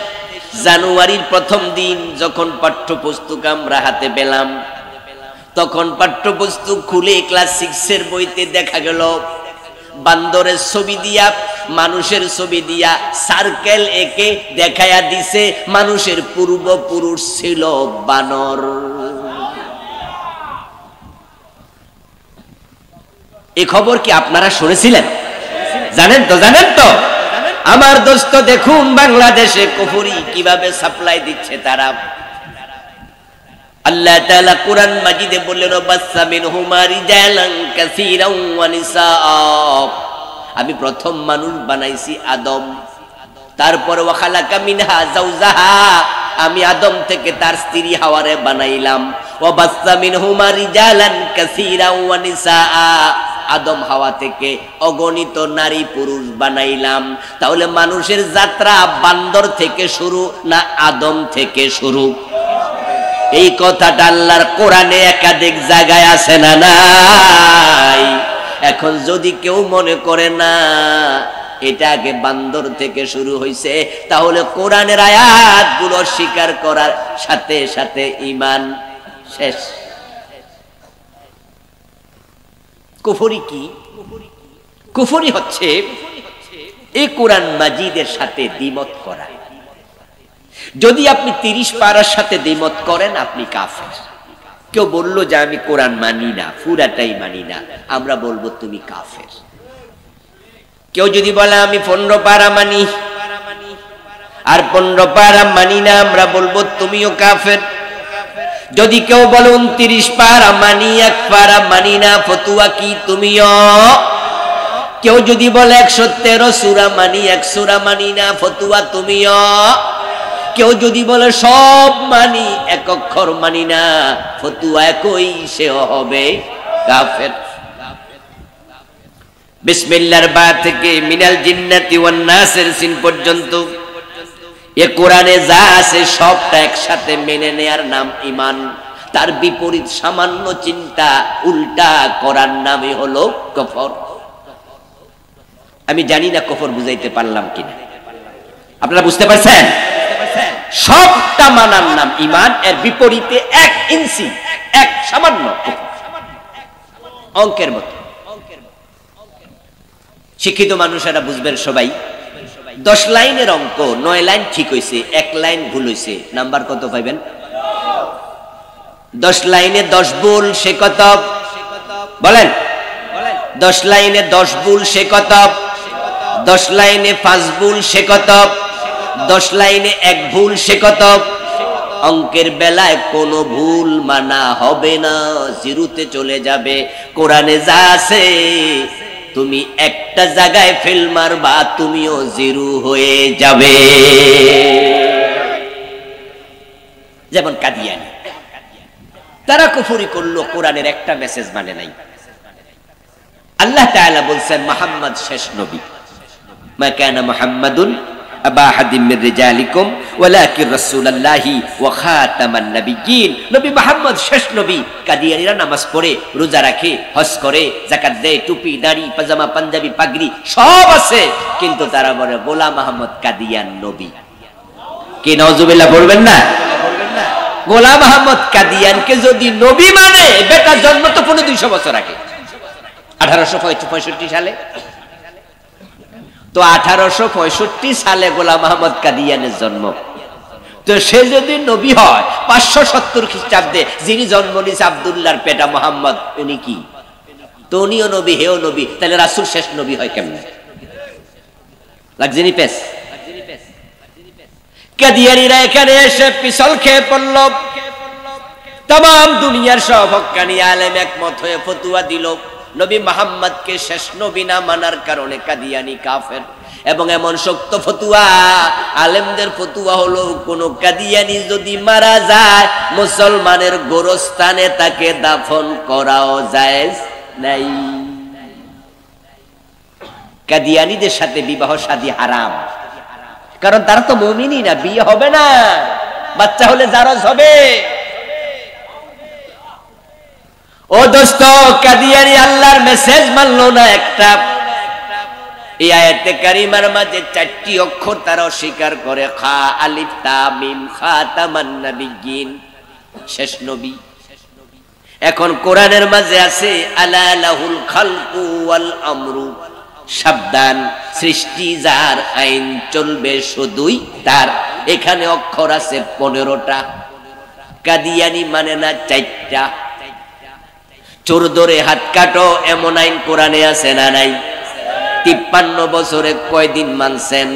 জানুয়ারির প্রথম দিন যখন পাঠ্যপুস্তক আমরা হাতে পেলাম, তখন পাঠ্যপুস্তক খুলে ক্লাস 6 এর বইতে দেখা গেল বান্দরের ছবি দিয়া, মানুষের ছবি দিয়া সার্কেল এঁকে দেখায়া দিছে মানুষের পূর্বপুরুষ ছিল বানর। এই খবর কি আপনারা শুনেছিলেন? জানেন তো? জানেন তো? আমার দোস্ত, দেখুন বাংলাদেশে কুফরি কিভাবে সাপ্লাই দিচ্ছে তারা। আল্লাহ তাআলা কুরআন মাজিদে বললেন, বাসসা মিনহুমা রিজালান কাসীরান ওয়া নিসাআ। আমি প্রথম মানুষ বানাইছি আদম, তারপর ওয়া খালাকা মিনহা যাওজাহা, আমি আদম থেকে তার স্ত্রী হাওয়ারে বানাইলাম। ওয়া বাসসা মিনহুমা রিজালান কাসীরান ওয়া নিসাআ, আদম হাওয়া থেকে অগণিত নারী পুরুষ বানাইলাম। তাহলে মানুষের যাত্রা বান্দর থেকে শুরু না আদম থেকে শুরু? এই কথাটা আল্লাহর কোরআনে একাধিক জায়গায় আছে না নাই? এখন যদি কেউ মনে করে না এটা আগে বান্দর থেকে শুরু হয়েছে, তাহলে কোরআনের আয়াতগুলো স্বীকার করার সাথে সাথে ঈমান শেষ। কুফরি কি? কুফরি হচ্ছে এই কোরআন মাজিদের সাথে দ্বিমত করা। যদি আপনি 30 পারার সাথে দ্বিমত করেন আপনি কাফের। কেউ বললো যে আমি কোরআন মানি না, পুরাটাই মানি না, আমরা বলবো তুমি কাফের। কেউ যদি বলে আমি 15 পারা মানি আর 15 পারা মানি না, আমরা বলবো তুমিও কাফের। যদি কেউ বলে 29 পারা মানি 1 পারা মানি না, ফতুয়া কি তুমিও? কেউ যদি বলে 113 সূরা মানি 1 সূরা মানি না, ফতুয়া তুমিও? কেউ যদি বলে সব মানি 1 অক্ষর মানি না, ফতুয়া একই, সেও হবে কাফের। বিসমিল্লাহর বা থেকে মিনাল জিন্নাতি ওয়ান নাসের সিন পর্যন্ত এ কোরআনে যা আছে সবটা একসাথে মেনে নেয়ার নাম ঈমান। তার বিপরীত সামান্য চিন্তা উল্টা করার নামই হলো কুফর। আমি জানি না কুফর বুঝাইতে পারলাম কিনা, আপনারা বুঝতে পারছেন? সবটা মানার নাম ঈমান, এর বিপরীতে 1 ইঞ্চি 1 সামান্য অঙ্কের মতো। শিক্ষিত মানুষেরা বুঝবেন সবাই। 10 লাইনের অঙ্ক 9 লাইন ঠিক হইছে, 1 লাইন ভুল হইছে, নাম্বার কত পাইবেন? 10 লাইনে 10 ভুল, সে কত? বলেন। 10 লাইনে 10 ভুল, সে কত? 10 লাইনে 5 ভুল, সে কত? 10 লাইনে 1 ভুল, সে কত? অঙ্কের বেলায় কোনো ভুল মানা হবে না, জিরোতে চলে যাবে। কোরআনে যা আছে তুমি একটা জায়গায় ফেল মারবা, তুমিও জিরো হয়ে যাবে। যেমন কাদিয়ানী, তারা কুফরি করলো, কোরআনের একটা মেসেজ মানে নাই। আল্লাহ তাআলা বলছেন মুহাম্মদ শেষ নবী, মা কানা মুহাম্মাদুন আবা আহাদিম মির রিজালিকুম ওয়ালাকিন রাসূলুল্লাহি ওয়া খাতামান নাবিয়্যিন। নবী মুহাম্মদ শেষ নবী। কাদিয়ানীরা নামাজ পড়ে, রোজা রাখে, হজ করে, যাকাত দেয়, টুপি দাড়ি পাজামা পাঞ্জাবি পাগড়ি সব আছে, কিন্তু তারা বলে গোলাম আহমদ কাদিয়ান নবী। কি নাউজুবিল্লাহ বলবেন না? গোলাম আহমদ কাদিয়ানকে যদি নবী মানে, বেটার জন্ম তো 200 বছর আগে, 1865 সালে। তো 1865 সালে গোলাম আহমদ কাদিয়ানের জন্ম। তো সে যদি নবী হয় 570 খ্রিস্টাব্দে, যিনি জন্ম নিয়েছে আব্দুল্লাহর পেটা মোহাম্মদ, উনি কি? তো উনিও নবী, হেও নবী, তাহলে রাসূল শেষ নবী হয় কেমনে? লাগজেনি পেস। কাদিয়ানীরা এখানে এসে পিছল খেয়ে পড়ল। तमाम দুনিয়ার সব হক্কানি আলেম একমত হয়ে ফতোয়া দিল নবী মুহাম্মদকে শেষ নবী না মানার কারণে কাদিয়ানী কাফের। এবং এমন শক্ত ফতোয়া, আলেমদের ফতোয়া হলো কোন কাদিয়ানী যদি মারা যায় মুসলমানের গোরস্থানে তাকে দাফন করাও জায়েজ নাই। কাদিয়ানীদের সাথে বিবাহ শাদী হারাম, কারণ তারা তো মুমিনই না, বিয়ে হবে না, বাচ্চা হলে জারজ হবে। ও দোস্ত, কাদিয়ানী আল্লাহর মেসেজ মানলো না একটা। এই আয়াতে কারিমার মাঝে 4টি অক্ষর তারা অস্বীকার করে, খা আলিফ তা মিম, খাতামান নাবিয়্যিন, শেষ নবী। এখন কোরআনের মাঝে আছে আলা লাহুল খালকু ওয়াল আমরু, সাবধান, সৃষ্টি যার, আইন চলবে শুধুই তার। এখানে অক্ষর আছে 15টা, কাদিয়ানী মানে না 4টা। চোর ধরে হাত কাটো এমন আইন কোরআনে আছে না নাই? 53 বছরে কয়দিন মানছেন?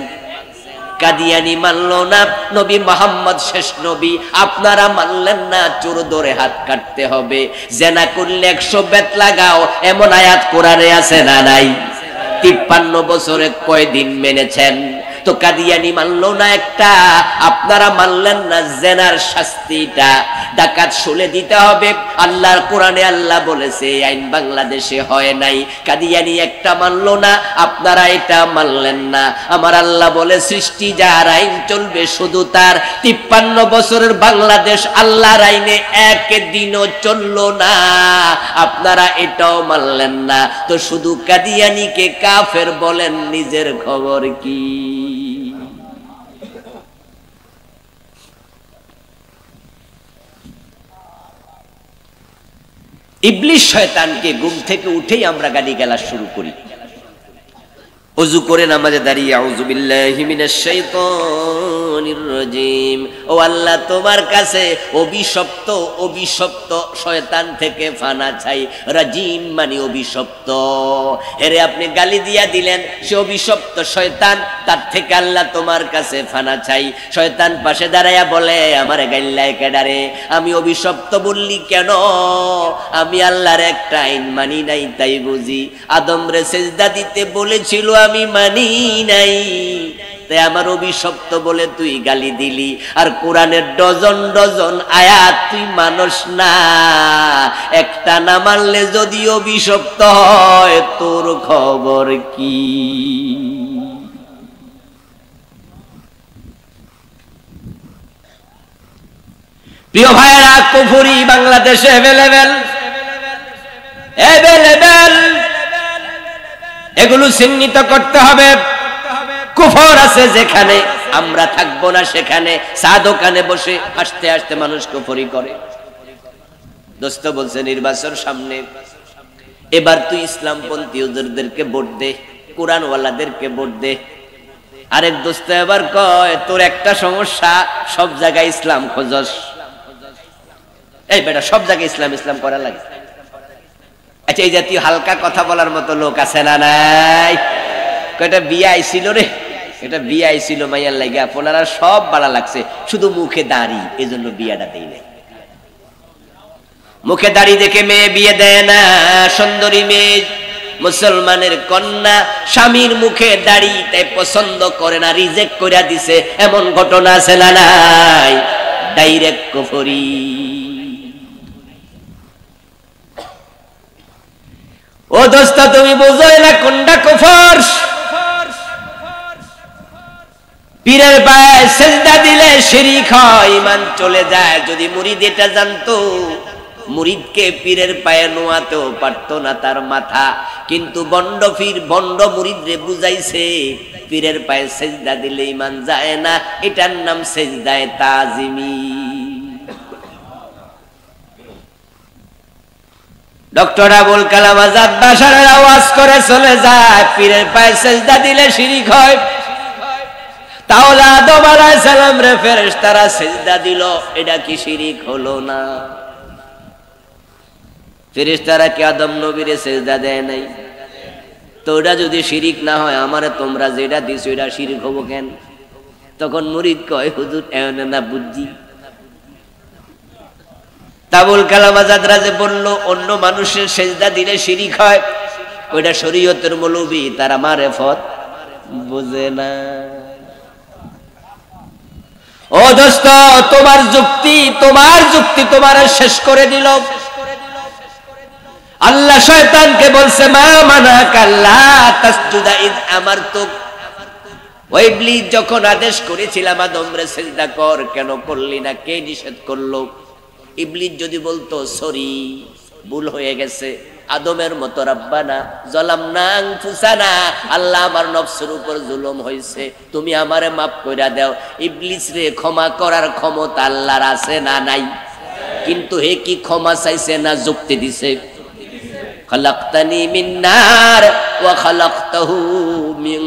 কাদিয়ানী মানলো না নবী মুহাম্মদ শেষ নবী, আপনারা মানলেন না চোর ধরে হাত কাটতে হবে, জেনা করলে 100 বেত লাগাও এমন আয়াত কোরআনে আছে না নাই? 53 বছরে কয়দিন মেনেছেন? তো কাদিয়ানী মানলো না একটা, আপনারা মানলেন না জেনার শাস্তিটা ডাকাত শুলে দিতে হবে। আল্লাহর কোরআনে আল্লাহ বলেছে আইন বাংলাদেশে হয় নাই, কাদিয়ানী একটা মানলো না, আপনারা এটা মানলেন না। আমার আল্লাহ বলে সৃষ্টি যার, আইন চলবে শুধু তার। 53 বছরের বাংলাদেশ আল্লাহর আইনে একদিনও চললো না, আপনারা এটাও মানলেন না। তো শুধু কাদিয়ানীকে কাফের বলেন, নিজের খবর কি? ইবলিস শয়তানকে ঘুম থেকে উঠেই আমরা গালি গালাজ শুরু করি। ওযু করে নামাজে দাঁড়িয়ে আউযু বিল্লাহি মিনাশ শাইতানির রাজিম, ও আল্লাহ তোমার কাছে অভিশপ্ত অভিশপ্ত শয়তান থেকে ফানা চাই। রাজিম মানে অভিশপ্ত। এরে আপনি গালি দিয়া দিলেন, সে অভিশপ্ত শয়তান, তার থেকে আল্লাহ তোমার কাছে ফানা চাই। শয়তান পাশে দাঁড়াইয়া বলে, আমারে গাইল্লায় কেডারে, আমি অভিশপ্ত বললি কেন? আমি আল্লাহর একটা আইন মানি নাই তাই বুঝি। আদম রে সেজদা দিতে বলেছিল, আমি মানি নাই, তাই আমার অভিশপ্ত বলে তুই গালি দিলি। আর কোরআনের ডজন ডজন আয়াত তুই মানস না, একটা না মানলে যদি অভিশপ্ত হয় তোর খবর কি? প্রিয় ভাইয়েরা, কুফরি বাংলাদেশে অ্যাভেলেবেল, এগুলো চিহ্নিত করতে হবে। কুফর আছে যেখানে, আমরা থাকবো না সেখানে। চা দোকানে বসে হাসতে হাসতে মানুষ কুফরি করে। দোস্ত বলছে নির্বাচন সামনে, এবার তুই ইসলামপন্থী হুজুরদেরকে ভোট দে, কোরআনওয়ালাদেরকে ভোট দে। আরেক দোস্ত এবার কয়, তোর একটা সমস্যা, সব জায়গায় ইসলাম খোঁজস। এই বেটা, সব জায়গায় ইসলাম ইসলাম করা লাগে। আচ্ছা, এই জাতীয় হালকা কথা বলার মতো লোক আছে না নাই? এটা বিয়ে আইছিল রে, এটা বিয়ে আইছিল মাইয়ার লাগে, আপনারা সব বাড়া লাগছে, শুধু মুখে দাড়ি, এই জন্য বিয়েটা দেই না। মুখে দাড়ি দেখে মেয়ে বিয়ে দেয় না। সুন্দরী মেয়ে, মুসলমানের কন্যা, স্বামীর মুখে দাড়ি তাই পছন্দ করে না, রিজেক্ট করে দিছে, এমন ঘটনা আছে না নাই? ডাইরেক্ট কুফরি। ও দোস্ত, তুমি বুঝোই না কোনটা কুফর? পীরের পায়ে সেজদা দিলে শিরক হয়, ঈমান চলে যায়। যদি মুরিদ এটা জানতো, মুরিদকে পীরের পায়ে নোয়াতেও পারতো না তার মাথা। কিন্তু বন্ড পীর বন্ড মুরিদরে বুঝাইছে, পীরের পায়ে সেজদা দিলে ঈমান যায় না, এটার নাম সেজদায়ে তাজিমি। ডক্টর আবুল কালাম আজাদ বাশারের আওয়াজ করে চলে যায়, পীরের পায়ে সেজদা দিলে শিরক হয়। তাহলে আদম আলাইহিস সালাম রে ফেরেশতারা সেজদা দিল, এটা কি শিরক হলো না? ফেরেশতারা কি আদম নবীরে সেজদা দেয় নাই? তো ওটা যদি শিরক না হয়, আমারে তোমরা যেটা দিছো এটা শিরক হবো কেন? তখন মুরিদ কয়, হুজুর এমন না বুঝছি। আবুল কালাম আজাদ রাজে বলল, অন্য মানুষের সেজদা দিলে শিরক হয়, ওইটা শরীয়তের মৌলবি, তারা মারেফত বুঝে না। ও দোস্ত, তোমার যুক্তি তোমার শেষ করে দিল। আল্লাহ শয়তানকে বলছে, মা মানাকা আল্লা তাসজুদা ইয আমারতুক। ওই ইবলিস যখন আদেশ করেছিলাম আদমরে সিজদা কর, কেন করলি না? কে নিষেধ করলো? ইবলিস যদি বলতো সরি, ভুল হয়ে গেছে, আদমের মতো রব্বানা যালামনা আনফুসানা, আল্লাহ আমার নফসের উপর জুলুম হয়েছে, তুমি আমারে মাফ কইরা দাও। ইবলিস রে ক্ষমা করার ক্ষমতা আল্লাহর আছে না নাই? কিন্তু হে কি ক্ষমা চাইছে না যুক্তি দিছে? খালাকতানি মিন নার ওয়া খালাকতাহু মিন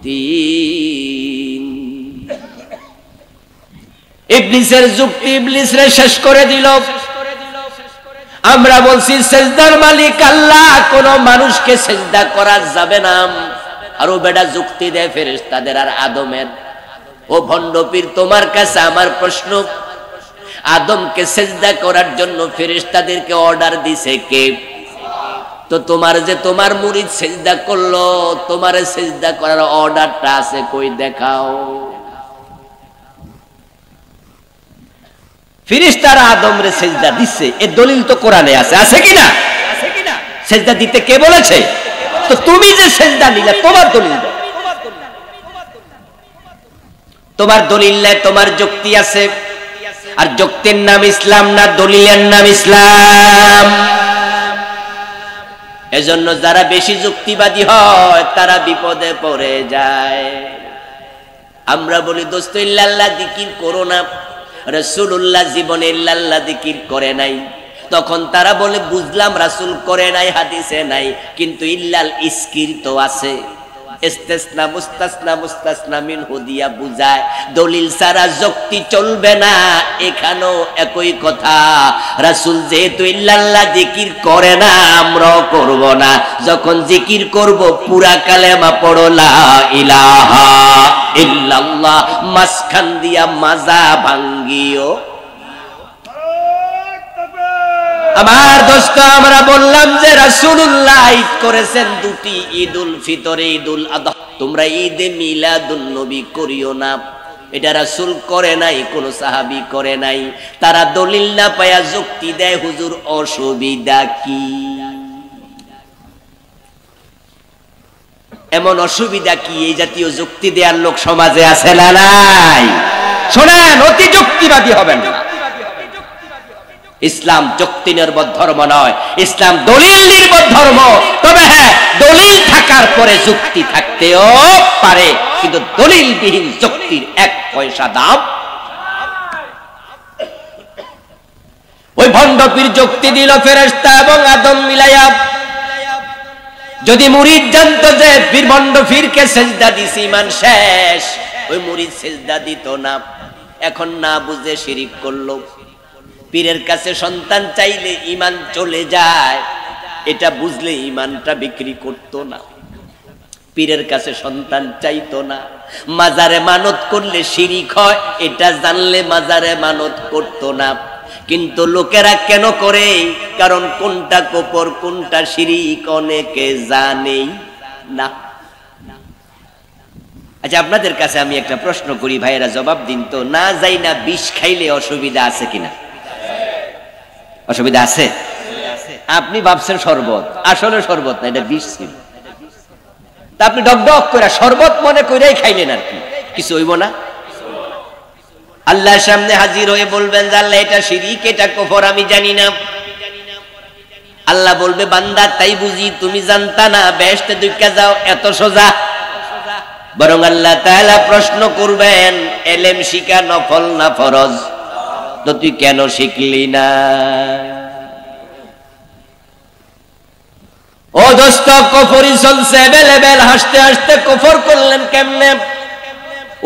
তিন। ইবলিসের যুক্তি ইবলিস রে শেষ করে দিল। আমরা বলছি সেজদার মালিক আল্লাহ, কোন মানুষকে সেজদা করা যাবে না। আর ও বেটা যুক্তি দেয় ফেরেশতাদের আর আদমের। ও ভণ্ড পীর, তোমার কাছে আমার প্রশ্ন, আদমকে সেজদা করার জন্য ফেরেশতাদেরকে অর্ডার দিছে কে? তো তোমার মুরিদ সেজদা করলো, তোমারে সেজদা করার অর্ডারটা আছে কই, দেখাও। ফেরেশতারা আদমরে সেজদা দিচ্ছে, এর দলিল তো কোরআনে আছে, আছে কিনা? সেজদা দিতে কে বলেছে? তো তুমি যে সেজদা নিলে, তোমার দলিল দাও। তোমার দলিল নাই, তোমার যুক্তি আছে। আর যুক্তির নাম ইসলাম না, দলিলের নাম ইসলাম। এজন্য যারা বেশি যুক্তিবাদী হয় তারা বিপদে পড়ে যায়। আমরা বলি দোস্ত ইল্লাল্লাহ জিকির করো না, রাসূলুল্লাহ জীবনে ইল্লাল্লাহ জিকির করে নাই। তখন তারা বলে বুঝলাম রাসূল করে নাই, হাদিসে নাই, কিন্তু ইল্লাল ইস্কির তো আছে। ইস্তিসনা মুস্তাসনা মুস্তাসনা মিনহু দিয়া বুঝায় দলিল ছাড়া যুক্তি চলবে না। এখানেও একই কথা, রাসূল যেহেতু ইল্লাল্লাহ জিকির করে না, আমরাও করব না। যখন জিকির করব পুরা কালেমা পড়ো লা ইলাহা ইল্লাল্লাহ, মাঝখান দিয়া মাজা ভাঙ্গিও। আমার দোস্ত, আমরা বললাম যে রাসূলুল্লাহ ঈদ করেছেন দুটি, ঈদুল ফিতর, ঈদুল আযহা। তোমরা ঈদে মিলাদুন নবী করিও না, এটা রাসূল করে নাই, কোন সাহাবী করে নাই। তারা দলিল না পায়া যুক্তি দেয়, হুজুর অসুবিধা কি? এমন অসুবিধা কি? এই জাতীয় যুক্তি দেওয়ার লোক সমাজে আছে না নাই? শোনেন, অতি যুক্তিবাদী হবেন না। ইসলাম যুক্তি নির্ভর ধর্ম নয়, ইসলাম দলিল নির্ভর ধর্ম। তবে হ্যাঁ, দলিল থাকার পরে যুক্তি থাকতেও পারে, কিন্তু দলিলবিহীন যুক্তির এক পয়সা দাম। ওই ভণ্ড পীর যুক্তি দিল ফেরেশতা এবং আদম মিলাইয়া। যদি মুরিদ জানতো যে পীর ভণ্ড পীরকে সেজদা দিছি, ঈমান শেষ, ওই মুরিদ সেজদা দিত না। এখন না বুঝে শিরিক করলো। পীরের কাছে সন্তান চাইলে ঈমান চলে যায়, এটা বুঝলে ঈমানটা বিক্রি করতো না। পীরের কাছে সন্তান চাইতো না। মাজারে মানত করলে শিরিক হয়, এটা জানলে মাজারে মানত করতো না। কিন্তু লোকেরা কেন করে? কারণ কোনটা কুফর কোনটা শিরিক অনেকে জানেই না। আচ্ছা, আপনাদের কাছে আমি একটা প্রশ্ন করি, ভাইয়েরা জবাব দিন তো। না যাই না বিষ খাইলে অসুবিধা আছে কিনা? অসুবিধা আছে? আপনি ভাবছেন শরবত, আসলে শরবত না, এটা বিষ ছিল। তা আপনি ডক ডক করে শরবত মনে করেই খাইলেন, আর কি কিছু হইব না? আল্লাহর সামনে হাজির হয়ে বলবেন যে আল্লাহ এটা শিরিক, এটা কুফর, আমি জানি না। আল্লাহ বলবে, বান্দা তাই বুঝি তুমি জানতা না, বেহেশতে ঢুকে যাও, এত সোজা। বরং আল্লাহ তাআলা প্রশ্ন করবেন, এলেম শিখা নফল না ফরজ? তো তুই কেন শিখলি না? ও দোস্ত, কুফরি চলছে এভেলেবেল, হাসতে হাসতে কুফর করলেন কেমনে?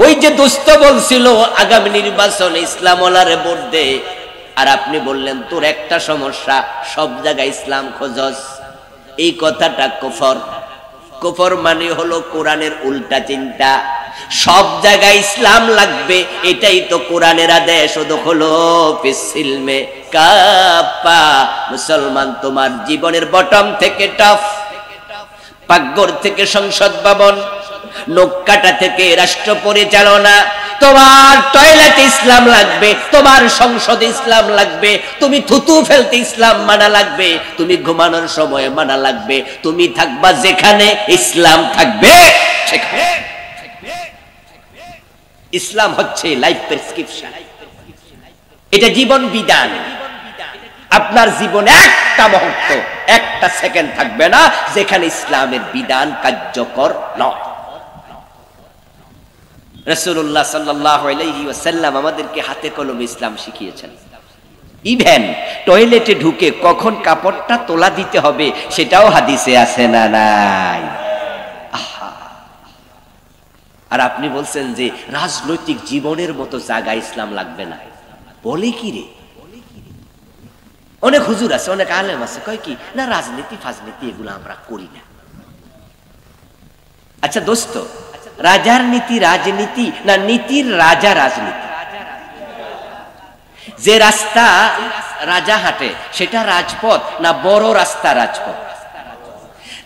ওই যে দোস্ত বলছিল আগামী নির্বাচন ইসলাম ওলারে ভোট দে, আর আপনি বললেন তোর একটা সমস্যা, সব জায়গায় ইসলাম খোঁজস। এই কথাটা কুফর। কুফর মানে হলো কোরআনের উল্টা চিন্তা। সব জায়গায় ইসলাম লাগবে, এটাই তো কোরআনের আদেশ। হলো ফিসিলমে কাপা, মুসলমান তোমার জীবনের বটম থেকে টপ, পাকঘর থেকে সংসদ ভবন, নৌকাটা থেকে রাষ্ট্র পরিচালনা, তোমার টয়লেটে ইসলাম লাগবে, তোমার সংসদে ইসলাম লাগবে, তুমি থুতু ফেলতে ইসলাম মানা লাগবে, তুমি ঘুমানোর সময় মানা লাগবে, তুমি থাকবা যেখানে ইসলাম থাকবে সেখানে। ইসলাম হচ্ছে লাইফ প্রেসক্রিপশন, এটা জীবন বিধান। আপনার জীবনে একটা মুহূর্ত, একটা সেকেন্ড থাকবে না যেখানে ইসলামের বিধান কার্যকর নয়। রাসূলুল্লাহ সাল্লাল্লাহু আলাইহি ওয়াসাল্লাম আমাদেরকে হাতে কলমে ইসলাম শিখিয়েছেন। ইভেন টয়লেটে ঢুকে কখন কাপড়টা তোলা দিতে হবে সেটাও হাদিসে আছে না নাই? আর আপনি বলছেন যে রাজনৈতিক জীবনের মতো জায়গা ইসলাম লাগবে না। বলে কি রে? অনেক হুজুর আছে, অনেক আলেম আছে, কয় কি না রাজনীতি ফাজনীতি এগুলো আমরা করি না। আচ্ছা দোস্ত, রাজার নীতি রাজনীতি না নীতির রাজা রাজনীতি? যে রাস্তা রাজা হাঁটে সেটা রাজপথ না বড় রাস্তা রাজপথ?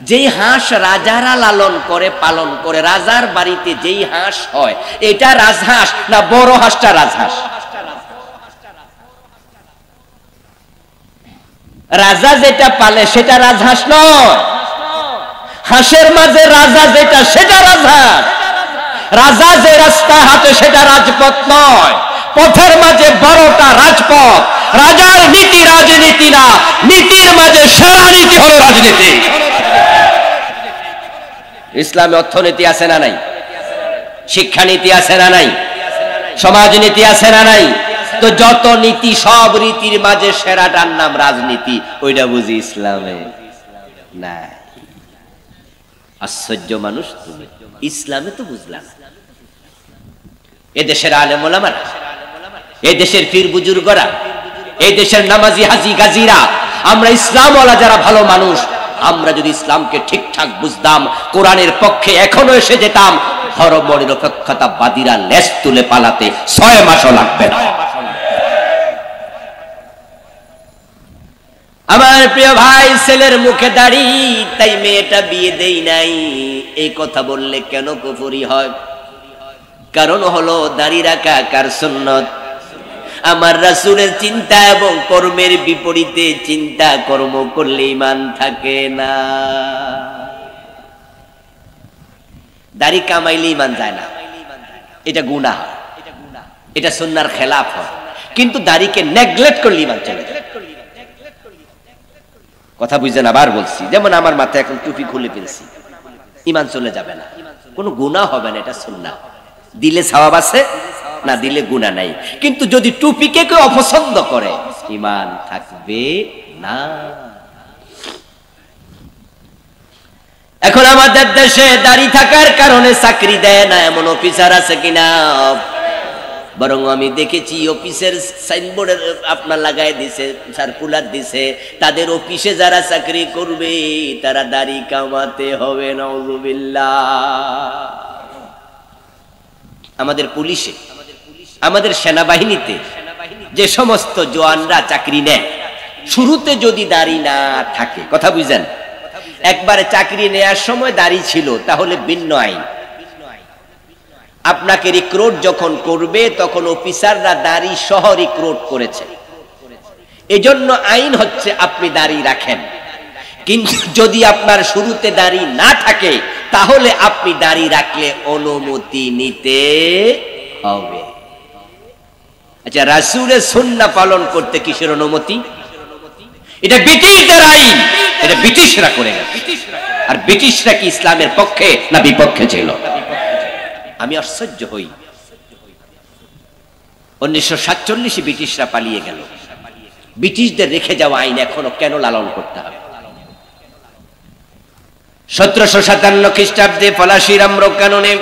যেই হাঁস রাজারা লালন করে পালন করে, রাজার বাড়িতে যেই হাঁস হয় এটা রাজহাঁস না বড় হাঁসটা রাজহাঁস? রাজা যেটা পালে সেটা রাজহাঁস নয়, হাঁসের মাঝে রাজা যেটা সেটা রাজহাঁস। রাজা যে রাস্তা হাঁটে সেটা রাজপথ নয়, পথের মাঝে বড়টা রাজপথ। রাজার নীতি রাজনীতি না, নীতির মাঝে সেরা নীতি হলো রাজনীতি। ইসলামে অর্থনীতি আছে না নাই? শিক্ষানীতি আছে না নাই? সমাজনীতি আছে না নাই? তো যত নীতি সব রীতির মাঝে সেরাটার নাম রাজনীতি, ওইটা বুঝি ইসলামে নাই। আশ্চর্য মানুষ তুমি, ইসলামে তো বুঝলা না। এদেশের আলেম ওলামারা, এই দেশের পীর বুজুর্গরা, এই দেশের নামাজি হাজি গাজীরা, আমরা ইসলামওয়ালা যারা ভালো মানুষ, আমরা যদি ইসলামকে ঠিকঠাক বুঝতাম, কোরআনের পক্ষে এখনো এসে যেতাম, ধর্মনিরপেক্ষতাবাদীরা লেজ তুলে পালাতে 6 মাসও লাগবে না। আমার প্রিয় ভাই, ছেলের মুখে দাড়ি, তাই মেয়েটা বিয়ে দেই নাই, এই কথা বললে কেন কুফরি হয়? কারণ হলো দাড়ি রাখা কার সুন্নত? আমার রাসূলের চিন্তা এবং কর্মের বিপরীতে চিন্তা কর্ম করলে ঈমান থাকে না। দাড়ি কামাইলে ঈমান যায় না, এটা গুনাহ, এটা সুন্নাহর খেলাফ হয়। কিন্তু দাড়িকে নেগলেক্ট করলে ঈমান চলে যায়। কথা বুঝছেন? আবার বলছি, যেমন আমার মাথায় এখন টুপি খুলে ফেলছি, ঈমান চলে যাবে না, কোনো গুনাহ হবে না, এটা সুন্নাহ। দিলে সওয়াব আছে, না দিলে গুনাহ নাই। কিন্তু যদি টুপিকে কেউ অপছন্দ করে, ঈমান থাকবে না। এখন আমাদের দেশে দাড়ি থাকার কারণে চাকরি দেয় না এমন অফিসার আছে কিনা? বরং আমি দেখেছি অফিসের সাইনবোর্ডের আপনার লাগাই দিছে, সার্কুলার দিছে, তাদের অফিসে যারা চাকরি করবে তারা দাড়ি কামাতে হবে। নাউযুবিল্লাহ। আমাদের পুলিশে, আমাদের সেনাবাহিনীতে যে সমস্ত জওয়ানরা চাকরি নেয়, শুরুতে যদি দাড়ি না থাকে, কথা বুঝেন, একবারে চাকরি নেয়ার সময় দাড়ি ছিল, তাহলে ভিন্ন আইন। আপনাকে রিক্রুট যখন করবে তখন অফিসাররা দাড়ি সহ রিক্রুট করেছে, এজন্য আইন হচ্ছে আপনি দাড়ি রাখেন। কিন্তু যদি আপনার শুরুতে দাড়ি না থাকে, তাহলে আপনি দাড়ি রাখলে অনুমতি নিতে হবে। আচ্ছা, রাসূলের সুন্নাহ পালন করতে কিসের অনুমতি? এটা ব্রিটিশদের আইন, এটা ব্রিটিশরা করে গেছে। আর ব্রিটিশরা কি ইসলামের পক্ষে না বিপক্ষে ছিল? আমি আশ্চর্য হই, 1947 ব্রিটিশরা পালিয়ে গেল, ব্রিটিশদের রেখে যাওয়া আইন এখনো কেন লালন করতে হবে? 1757 খ্রিস্টাব্দে ফরাসি আমর কানুনে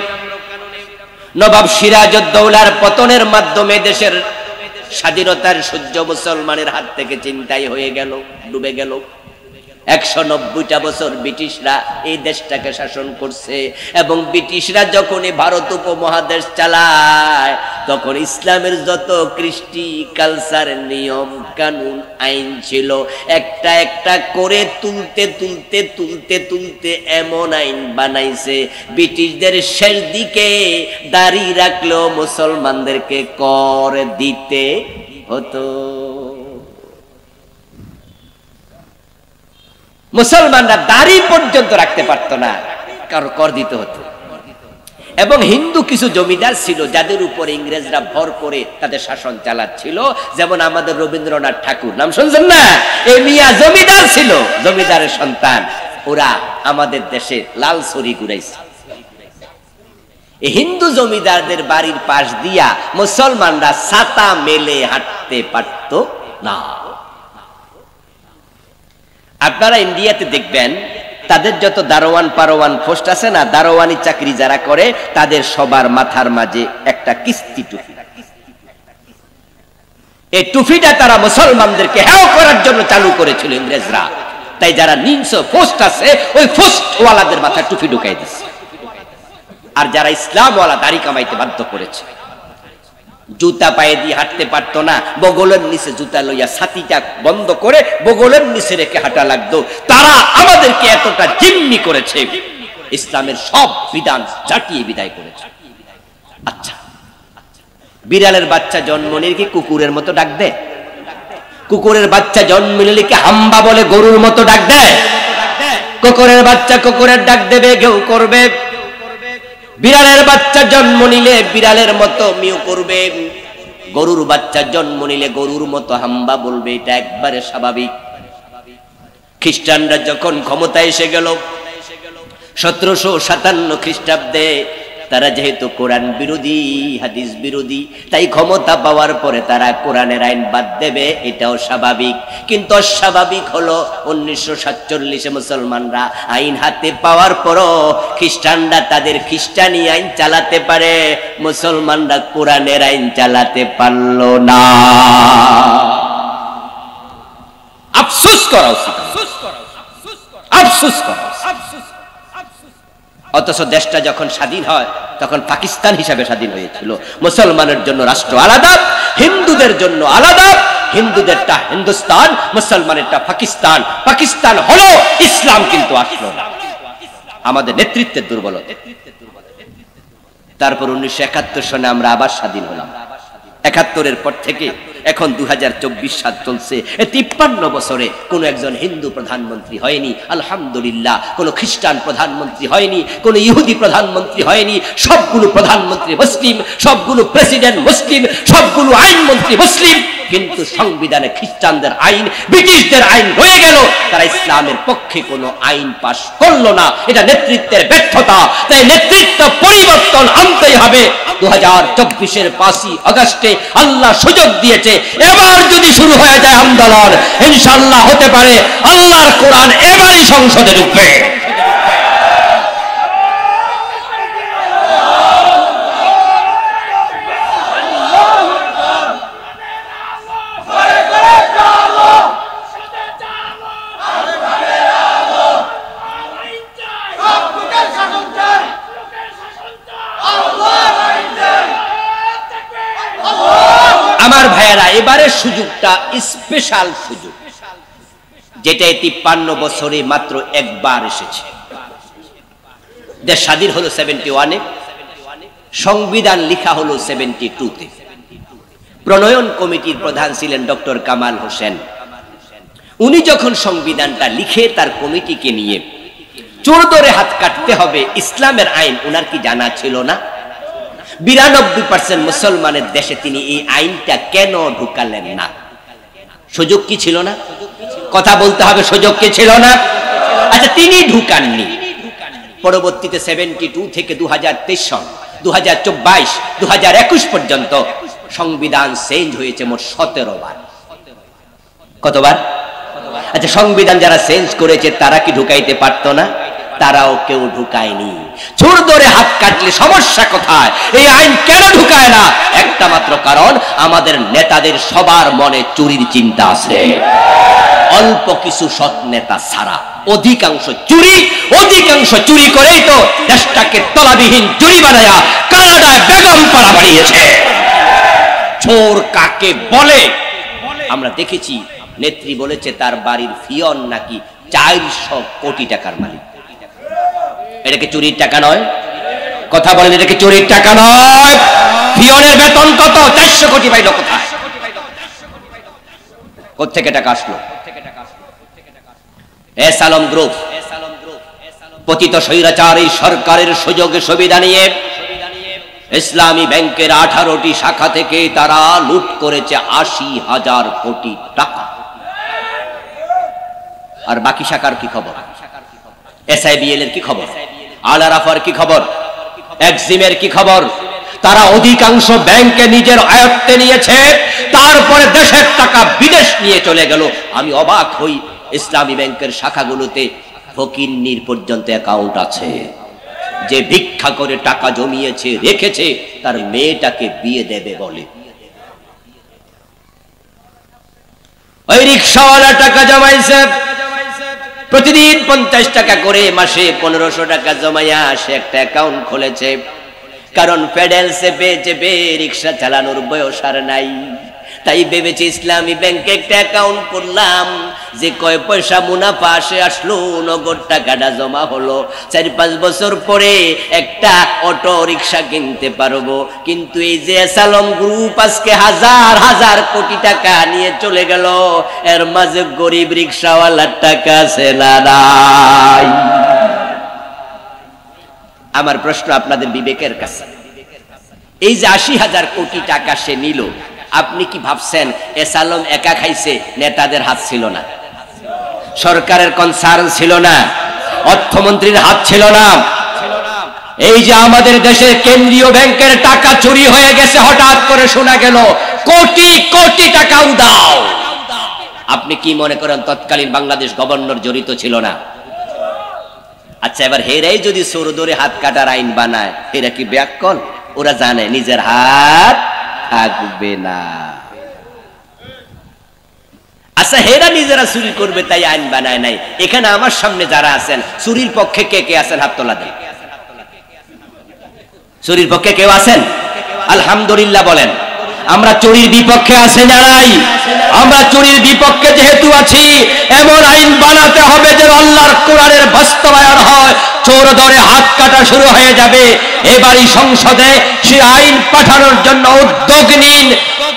নবাব সিরাজউদ্দৌলার পতনের মাধ্যমে দেশের স্বাধীনতার সূর্য মুসলমানের হাত থেকে চিন্তাই হয়ে গেল, ডুবে গেল। 190টা বছর ব্রিটিশরা এই দেশটাকে শাসন করছে, এবং ব্রিটিশরা যখনই ভারত উপমহাদেশ চালায়, তখন ইসলামের যত কৃষ্টি কালচার নিয়ম কানুন আইন ছিল, একটা একটা করে তুলতে তুলতে তুলতে তুলতে এমন আইন বানাইছে, ব্রিটিশদের শেষ দিকে দাড়ি রাখলেও মুসলমানদেরকে কর দিতে হতো। মুসলমানরা দাড়ি পর্যন্ত রাখতে পারত না, কারণ কর দিতে হতো। এবং হিন্দু কিছু জমিদার ছিল যাদের উপর ইংরেজরা ভর করে তাদের শাসন চালাচ্ছিল, যেমন আমাদের রবীন্দ্রনাথ ঠাকুর, নাম শুনছেন না? এই মিয়া জমিদার ছিল, জমিদারের সন্তান। ওরা আমাদের দেশে লাল ছড়ি ঘুরাইছে। এই হিন্দু জমিদারদের বাড়ির পাশ দিয়া মুসলমানরা ছাতা মেলে হাঁটতে পারত না। আপনারা ইন্ডিয়াতে দেখবেন, তাদের যত দারোয়ান পারোয়ান পোস্ট আছে না, দারোয়ানি চাকরি যারা করে, তাদের সবার মাথার মাঝে একটা কিস্তি টুপি। এই টুপিটা তারা মুসলমানদেরকে হেয় করার জন্য চালু করেছিল ইংরেজরা। তাই যারা নিম্ন পোস্ট আছে, ওই পোস্টওয়ালাদের মাথায় টুপি ঢুকাই দিচ্ছে। আর যারা ইসলামওয়ালা দাড়ি কামাইতে বাধ্য করেছে। জুতা পায়ে দিয়ে হাঁটতে পারতো না, বগলের নিচে জুতা লইয়া ছাতিটা বন্ধ করে বগলের নিচে রেখে হাঁটা লাগতো। তারা আমাদেরকে এতটা জিম্মি করেছে, ইসলামের সব বিধান জাটিয়ে বিদায় করেছে। আচ্ছা, বিড়ালের বাচ্চা জন্ম নিলে কি কুকুরের মতো ডাক দেয়? কুকুরের বাচ্চা জন্ম নিলে কি হাম্বা বলে গরুর মতো ডাক দেয়? কুকুরের বাচ্চা কুকুরের ডাক দেবে, ঘেউ করবে। বিড়ালের বাচ্চা জন্ম নিলে বিড়ালের মতো মিউ করবে, গরুর বাচ্চা জন্ম নিলে গরুর মতো হাম্বা বলবে, এটা একবারে স্বাভাবিক। খ্রিস্টানরা যখন ক্ষমতায় এসে গেল 1757 খ্রিস্টাব্দে, তারা যেহেতু কোরআন বিরোধী, হাদিস বিরোধী, তাই ক্ষমতা পাওয়ার পরে তারা কোরআনের আইন বাদ দেবে, এটাও স্বাভাবিক। কিন্তু অস্বাভাবিক হলো 1947-এ মুসলমানরা আইন হাতে পাওয়ার পরও খ্রিস্টানরা তাদের খ্রিস্টানি আইন চালাতে পারে, মুসলমানরা কোরআনের আইন চালাতে পারল না। আফসোস করা উচিত, আফসোস করা। অথচ দেশটা যখন স্বাধীন হয় তখন পাকিস্তান হিসাবে স্বাধীন হয়েছিল। মুসলমানের জন্য রাষ্ট্র আলাদা, হিন্দুদের জন্য আলাদা, হিন্দুদেরটা হিন্দুস্তান, মুসলমানেরটা পাকিস্তান। পাকিস্তান হলো, ইসলাম কিন্তু আসলো না। আমাদের নেতৃত্বের দুর্বলতা। তারপর 1971 সনে আমরা আবার স্বাধীন হলাম। 71-এর পর থেকে এখন 2024 সাল চলছে। 53 বছরে কোন একজন হিন্দু প্রধানমন্ত্রী হয়নি, আলহামদুলিল্লাহ। কোন খ্রিস্টান প্রধানমন্ত্রী হয়নি, কোন ইহুদি প্রধানমন্ত্রী হয়নি। সবগুলো প্রধানমন্ত্রী মুসলিম, সবগুলো প্রেসিডেন্ট মুসলিম, সবগুলো আইনমন্ত্রী মুসলিম। কিন্তু সংবিধানে খ্রিস্টানদের আইন, ব্রিটিশদের আইন রয়ে গেল। তারা ইসলামের পক্ষে কোনো আইন পাশ করলো না। এটা নেতৃত্বের ব্যর্থতা। তাই নেতৃত্ব পরিবর্তন আনতেই হবে। 2024-এর 5ই আগস্টে আল্লাহ সুযোগ দিয়েছে। এবার যদি শুরু হয়ে যায় আন্দোলন, ইনশাআল্লাহ হতে পারে আল্লাহর কোরআন এবারই সংসদে ঢুকবে। আমার ভাইয়েরা, এবারের সুযোগটা স্পেশাল সুযোগ, যেটা 53 বছরে মাত্র একবার এসেছে। দেশ স্বাধীন হলো 71-এ, সংবিধান লিখা হলো 72-তে। প্রণয়ন কমিটির প্রধান ছিলেন ডক্টর কামাল হোসেন। উনি যখন সংবিধানটা লিখে তার কমিটিকে নিয়ে চোর ধরে হাত কাটতে হবে ইসলামের আইন উনার কি জানা ছিল না? 92% মুসলমানের দেশে তিনি এই আইনটা কেন ঢুকালেন না? সুযোগ কি ছিল না? কথা বলতে হবে, সুযোগ কি ছিল না? আচ্ছা, তিনি ঢুকাননি। পরবর্তীতে 72 থেকে 2023 সন, 2022, 2021 পর্যন্ত সংবিধান চেঞ্জ হয়েছে মোট 17 বার। কতবার? আচ্ছা, সংবিধান যারা চেঞ্জ করেছে তারা কি ঢুকাইতে পারতো না? তারাও কেউ ঢুকায়নি। চোর ধরে হাত কাটলে সমস্যা কোথায়? এই আইন কেন ঢুকায় না? একটা মাত্র কারণ, আমাদের নেতাদের সবার মনে চুরির চিন্তা আছে। অল্প কিছু সৎ নেতা ছাড়া অধিকাংশ চুরি, অধিকাংশ চুরি করেই তো দেশটাকে তলাবিহীন চুরি বানায়া কানাডায় বেগম পাড়া বানিয়েছে। চোর কাকে বলে আমরা দেখেছি। নেত্রী বলেছে তার বাড়ির ফিয়ন নাকি 400 কোটি টাকার মালিক। এটা কি চুরির টাকা নয়? কথা বলেন, এটা কি চুরির টাকা নয়? ফিয়নের বেতন কত? 400 কোটি পাইল কোথায়? কোত্থেকে টাকা আসলো? এস আলম গ্রুপ পতিত স্বৈরাচার এই সরকারের সুযোগে সুবিধা নিয়ে ইসলামী ব্যাংকের 18টি শাখা থেকে তারা লুট করেছে 80,000 কোটি টাকা। আর বাকি শাখার কি খবর? এসআইবিএল এর কি খবর? আল আরাফার কি খবর? এক্সিমের কি খবর? তারা অধিকাংশ ব্যাংকে নিজের আয়ত্তে নিয়েছে, তারপরে দেশের টাকা বিদেশ নিয়ে চলে গেল। আমি অবাক হই, ইসলামী ব্যাংকের শাখাগুলোতে ফকিন্নির পর্যন্ত অ্যাকাউন্ট আছে। যে ভিক্ষা করে টাকা জমিয়েছে, রেখেছে, তার মেয়েটাকে বিয়ে দেবে বলে। ওই রিকশাওয়ালা টাকা জমাইছে, প্রতিদিন 50 টাকা করে, মাসে 1500 টাকা জমাইয়া সে একটা অ্যাকাউন্ট খুলেছে। কারণ প্যাডেল চেপে চেপে রিকশা চালানোর বয়স আর নাই। তাই ভেবেছে ইসলামী ব্যাংকে একটা অ্যাকাউন্ট করলাম, যে কয় পয়সা মুনাফা আসে আসলো, নগদ টাকাটা জমা হলো। 4-5 বছর পরে একটা অটো রিকশা কিনতে পারবো। কিন্তু এই যে এসালম গ্রুপ আজকে হাজার হাজার কোটি টাকা নিয়ে চলে গেল, এর মাঝে গরিব রিকশাওয়ালার টাকা আছে না নাই? আমার প্রশ্ন আপনাদের বিবেকের কাছে, এই যে 80,000 কোটি টাকা সে নিল, আপনি কি ভাবছেন এসালম একা খাইছে? নেতাদের হাত ছিল না, সরকারের কনসার্ন ছিল না, অর্থমন্ত্রীর হাত ছিল না, এই যে আমাদের দেশের কেন্দ্রীয় ব্যাংকের টাকা চুরি হয়ে গেছে, হঠাৎ করে শোনা গেল কোটি কোটি টাকা উধাও। আপনি কি মনে করেন তৎকালীন বাংলাদেশ গভর্নর জড়িত ছিল না? আচ্ছা, এবার হেরাই যদি চোর ধরে হাত কাটার আইন বানায়, এরা কি ব্যাককল? ওরা জানে নিজের হাত থাকবে না। আচ্ছা, হেরা নিজেরা চুরি করবে তাই আইন বানায় নাই। এখানে আমার সামনে যারা আছেন চুরির পক্ষে কে কে আছেন হাত তোলা দেন। চুরির পক্ষে কেউ আছেন? আলহামদুলিল্লাহ বলেন। আমরা চুরির বিপক্ষে আছি না নাই? আমরা চুরির বিপক্ষে যেহেতু আছি, এমন আইন বানাতে হবে যে আল্লাহর কোরআনের বাস্তবায়ন হয়। চোর ধরে হাত কাটা শুরু হয়ে যাবে। এবারই সংসদে সে আইন পাঠানোর জন্য উদ্যোগ নিন।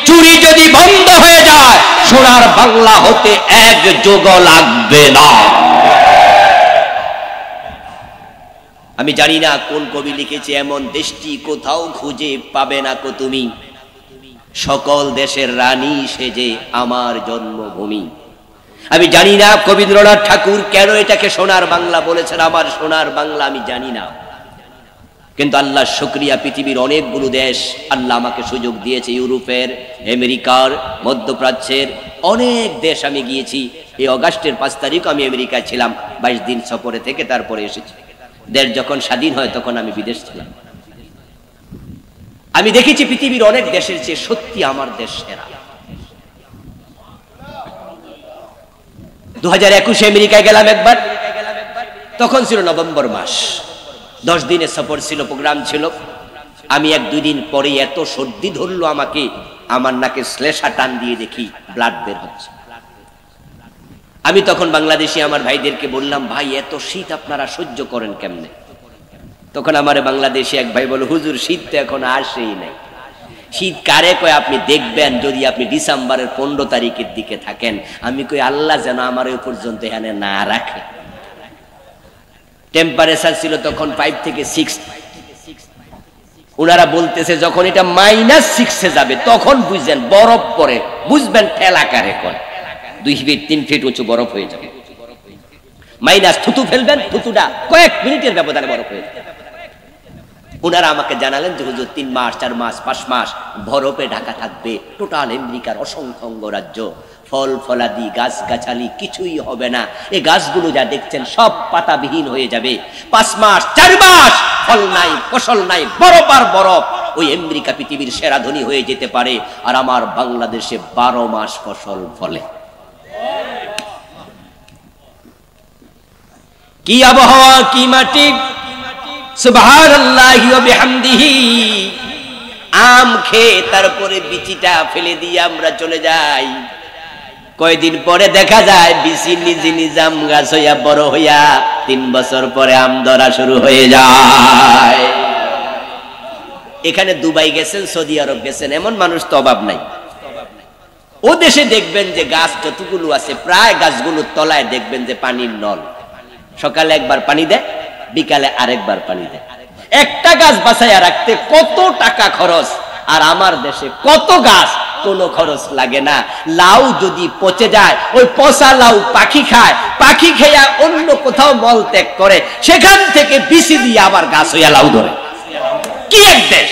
চুরি যদি বন্ধ হয়ে যায়, সোনার বাংলা হতে এক যুগ লাগবে না। আমি জানি না কোন কবি লিখেছে, এমন দেশটি কোথাও খুঁজে পাবে না কো তুমি, সকল দেশের রানী সেজে আমার জন্মভূমি। আমি জানি না রবীন্দ্রনাথ ঠাকুর কেন এটাকে সোনার বাংলা বলেছেন, আমার সোনার বাংলা আমি জানি না। কিন্তু আল্লাহ শুকরিয়া, পৃথিবীর অনেকগুলো দেশ আল্লাহ আমাকে সুযোগ দিয়েছে। ইউরোপের, আমেরিকার, মধ্যপ্রাচ্যের অনেক দেশ আমি গিয়েছি। এই অগাস্টের 5 তারিখ আমি আমেরিকায় ছিলাম, 22 দিন সফরে থেকে তারপরে এসেছি। দেশ যখন স্বাধীন হয় তখন আমি বিদেশ ছিলাম। আমি দেখেছি পৃথিবীর অনেক দেশের চেয়ে সত্যি আমার দেশ সেরা। 2021 আমেরিকায় গেলাম একবার, তখন ছিল নভেম্বর মাস, 10 দিনের সফর ছিল, প্রোগ্রাম ছিল। আমি 1-2 দিন পরে এত সর্দি ধরলো আমাকে, আমার নাকে শ্লেষা টান দিয়ে দেখি ব্লাড বের হচ্ছে। আমি তখন বাংলাদেশি আমার ভাইদেরকে বললাম, ভাই এত শীত আপনারা সহ্য করেন কেমনে? তখন আমার বাংলাদেশি এক ভাই বলে, হুজুর শীত তো এখন আসেই নাই। শীত কারে কয় আপনি দেখবেন যদি আপনি ডিসেম্বরের 15 তারিখের দিকে থাকেন। আমি কই আল্লাহ যেন আমার ওই পর্যন্ত এখানে না রাখে। টেম্পারেচার ছিল তখন 5 থেকে 6। ওনারা বলতেছে যখন এটা -6-এ যাবে তখন বুঝবেন বরফ পরে, বুঝবেন ঠেলা কারে কয়। 2 ফিট 3 ফিট উঁচু বরফ হয়ে যাবে। মাইনাস থুতু ফেলবেন, থুতুটা কয়েক মিনিটের ব্যবধানে বরফ হয়ে যাবে। ওনারা আমাকে জানালেন যে হুজুর 3 মাস 4 মাস 5 মাস বরফে ঢাকা থাকবে টোটাল আমেরিকার অসংখ্য অঙ্গরাজ্য। ফল ফলাদি গাছ গাছালি কিছুই হবে না। এই গাছগুলো যা দেখছেন সব পাতাবিহীন হয়ে যাবে। 5 মাস 4 মাস ফল নাই, ফসল নাই, বরফ আর বরফ। ওই আমেরিকা পৃথিবীর সেরা ধনী হয়ে যেতে পারে, আর আমার বাংলাদেশে 12 মাস ফসল ফলে। কি আবহাওয়া, কি মাটি! সুবহানাল্লাহি ওয়া বিহামদিহি। আম খেয়ে তারপরে বিচিটা ফেলে দিয়ে আমরা চলে যাই। কয়দিন পরে দেখা যায় বিচি নিজে নিজে আম গাছ হইয়া বড় হইয়া 3 বছর পরে আম ধরা শুরু হয়ে যায়। এখানে দুবাই গেছেন, সৌদি আরব গেছেন, এমন মানুষ তো অভাব নাই। ও দেশে দেখবেন যে গাছ যতগুলো আছে প্রায় গাছগুলোর তলায় দেখবেন যে পানির নল। সকালে একবার পানি দেয়, বিকালে আরেকবার পানি দেয়। একটা গাছ বাঁচাইয়া রাখতে কত টাকা খরচ, আর আমার দেশে কত গাছ, কোনো খরচ লাগে না। লাউ যদি পচে যায়, ওই পচা লাউ পাখি খায়, পাখি খেয়া অন্য কোথাও মল ত্যাগ করে, সেখান থেকে বিচি দিয়ে আবার গাছ হইয়া লাউ ধরে। কি এক দেশ!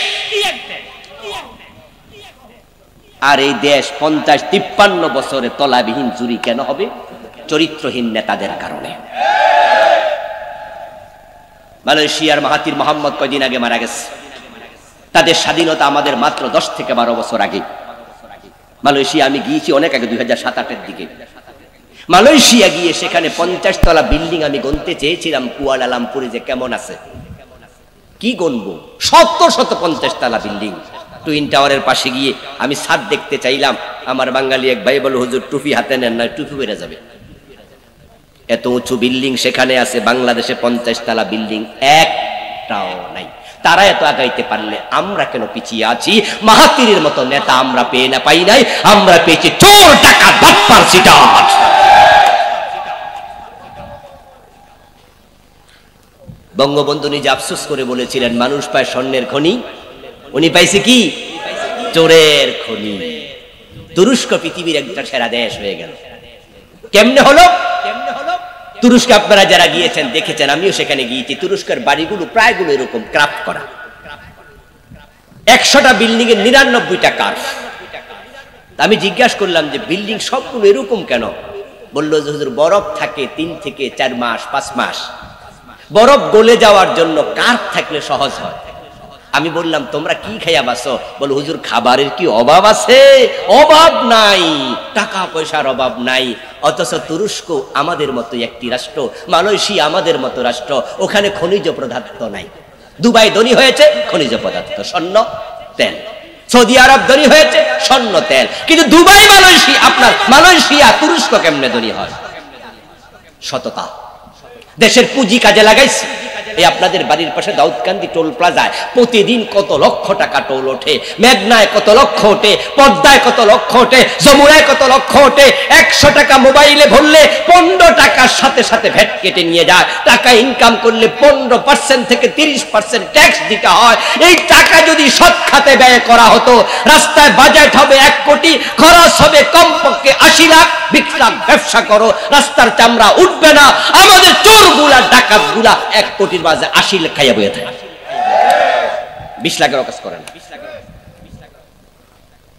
আর এই দেশ 50-53 বছরে তলাবিহীন চুরি কেন হবে? চরিত্রহীন নেতাদের কারণে। মালয়েশিয়ার মাহাতির মোহাম্মদ কয়দিন আগে মারা গেছে। তাদের স্বাধীনতা আমাদের মাত্র 10 থেকে 12 বছর আগে। মালয়েশিয়া আমি গিয়েছি অনেক আগে, 2007-8-এর দিকে। মালয়েশিয়া গিয়ে সেখানে 50 তলা বিল্ডিং আমি গুনতে চেয়েছিলাম কুয়ালালামপুরে যে কেমন আছে। কি গুনবো, শত 50 তলা বিল্ডিং। টুইন টাওয়ারের পাশে গিয়ে আমি ছাদ দেখতে চাইলাম। আমার বাঙালি এক ভাই বলে, হুজুর টুপি হাতে নেন না, টুপি বেড়ে যাবে। এত উঁচু বিল্ডিং সেখানে আছে, বাংলাদেশে 50 তলা বিল্ডিং একটাও নাই। তারা এত আগাইতে পারলে আমরা কেন পিছিয়ে আছি? মাহাতিরের মতো নেতা আমরা পাই নাই, আমরা পেয়েছি চোর ডাকাত বাটপার সিটার। বঙ্গবন্ধু নিজে আফসোস করে বলেছিলেন, মানুষ পায় স্বর্ণের খনি, উনি পাইছে কি? চোরের খনি। তুরস্ক পৃথিবীর একটা সেরা দেশ হয়ে গেল। কেমনে হলো? তুরস্কে আপনারা যারা গিয়েছেন দেখেছেন, আমিও সেখানে গিয়েছি। তুরস্কের বাড়িগুলো প্রায়গুলো এরকম ক্রাফট করা, 100টা বিল্ডিং এর 99টা কার্ভ। আমি জিজ্ঞাসা করলাম যে বিল্ডিং সবগুলো এরকম কেন? বললো যে হুজুর বরফ থাকে 3 থেকে 4 মাস 5 মাস, বরফ গলে যাওয়ার জন্য কার্ভ থাকলে সহজ হয়। আমি বললাম তোমরা কি খাইয়া বাসো? বল হুজুর খাবারের কি অভাব আছে? অভাব নাই, টাকা পয়সার অভাব নাই। অথচ তুরস্ক আমাদের মতো একটি রাষ্ট্র, মালয়েশিয়া আমাদের মতো রাষ্ট্র, ওখানে খনিজ পদার্থ নাই। দুবাই ধনী হয়েছে খনিজ পদার্থ, স্বর্ণ তেল। সৌদি আরব ধনী হয়েছে স্বর্ণ তেল। কিন্তু দুবাই মালয়েশিয়া, আপনার মালয়েশিয়া তুরস্ক কেমনে ধনী হয়? সততা, দেশের পুঁজি কাজে লাগাইছে। এই আপনাদের বাড়ির পাশে দাউদকান্দি টোল প্লাজায় প্রতিদিন কত লক্ষ টাকা টোল ওঠে, মেঘনায় কত লক্ষ ওঠে, পদ্মায় কত লক্ষ ওঠে, যমুনায় কত লক্ষ ওঠে। 100 টাকা মোবাইলে ভরলে 15 টাকার সাথে সাথে ভ্যাট কেটে নিয়ে যায়। টাকা ইনকাম করলে 15% থেকে 30% ট্যাক্স দিতে হয়। এই টাকা যদি সৎ খাতে ব্যয় করা হতো, রাস্তায় বাজেট হবে 1 কোটি, খরচ হবে কমপক্ষে 80 লাখ। 20 লাখ ব্যবসা করো, রাস্তার চামড়া উঠবে না। আমাদের চোরগুলা ডাকাতগুলা 1 কোটির বাজে 80 লাখ খাইয়া বইয়া থাকে, 20 লাখের কাজ করে না।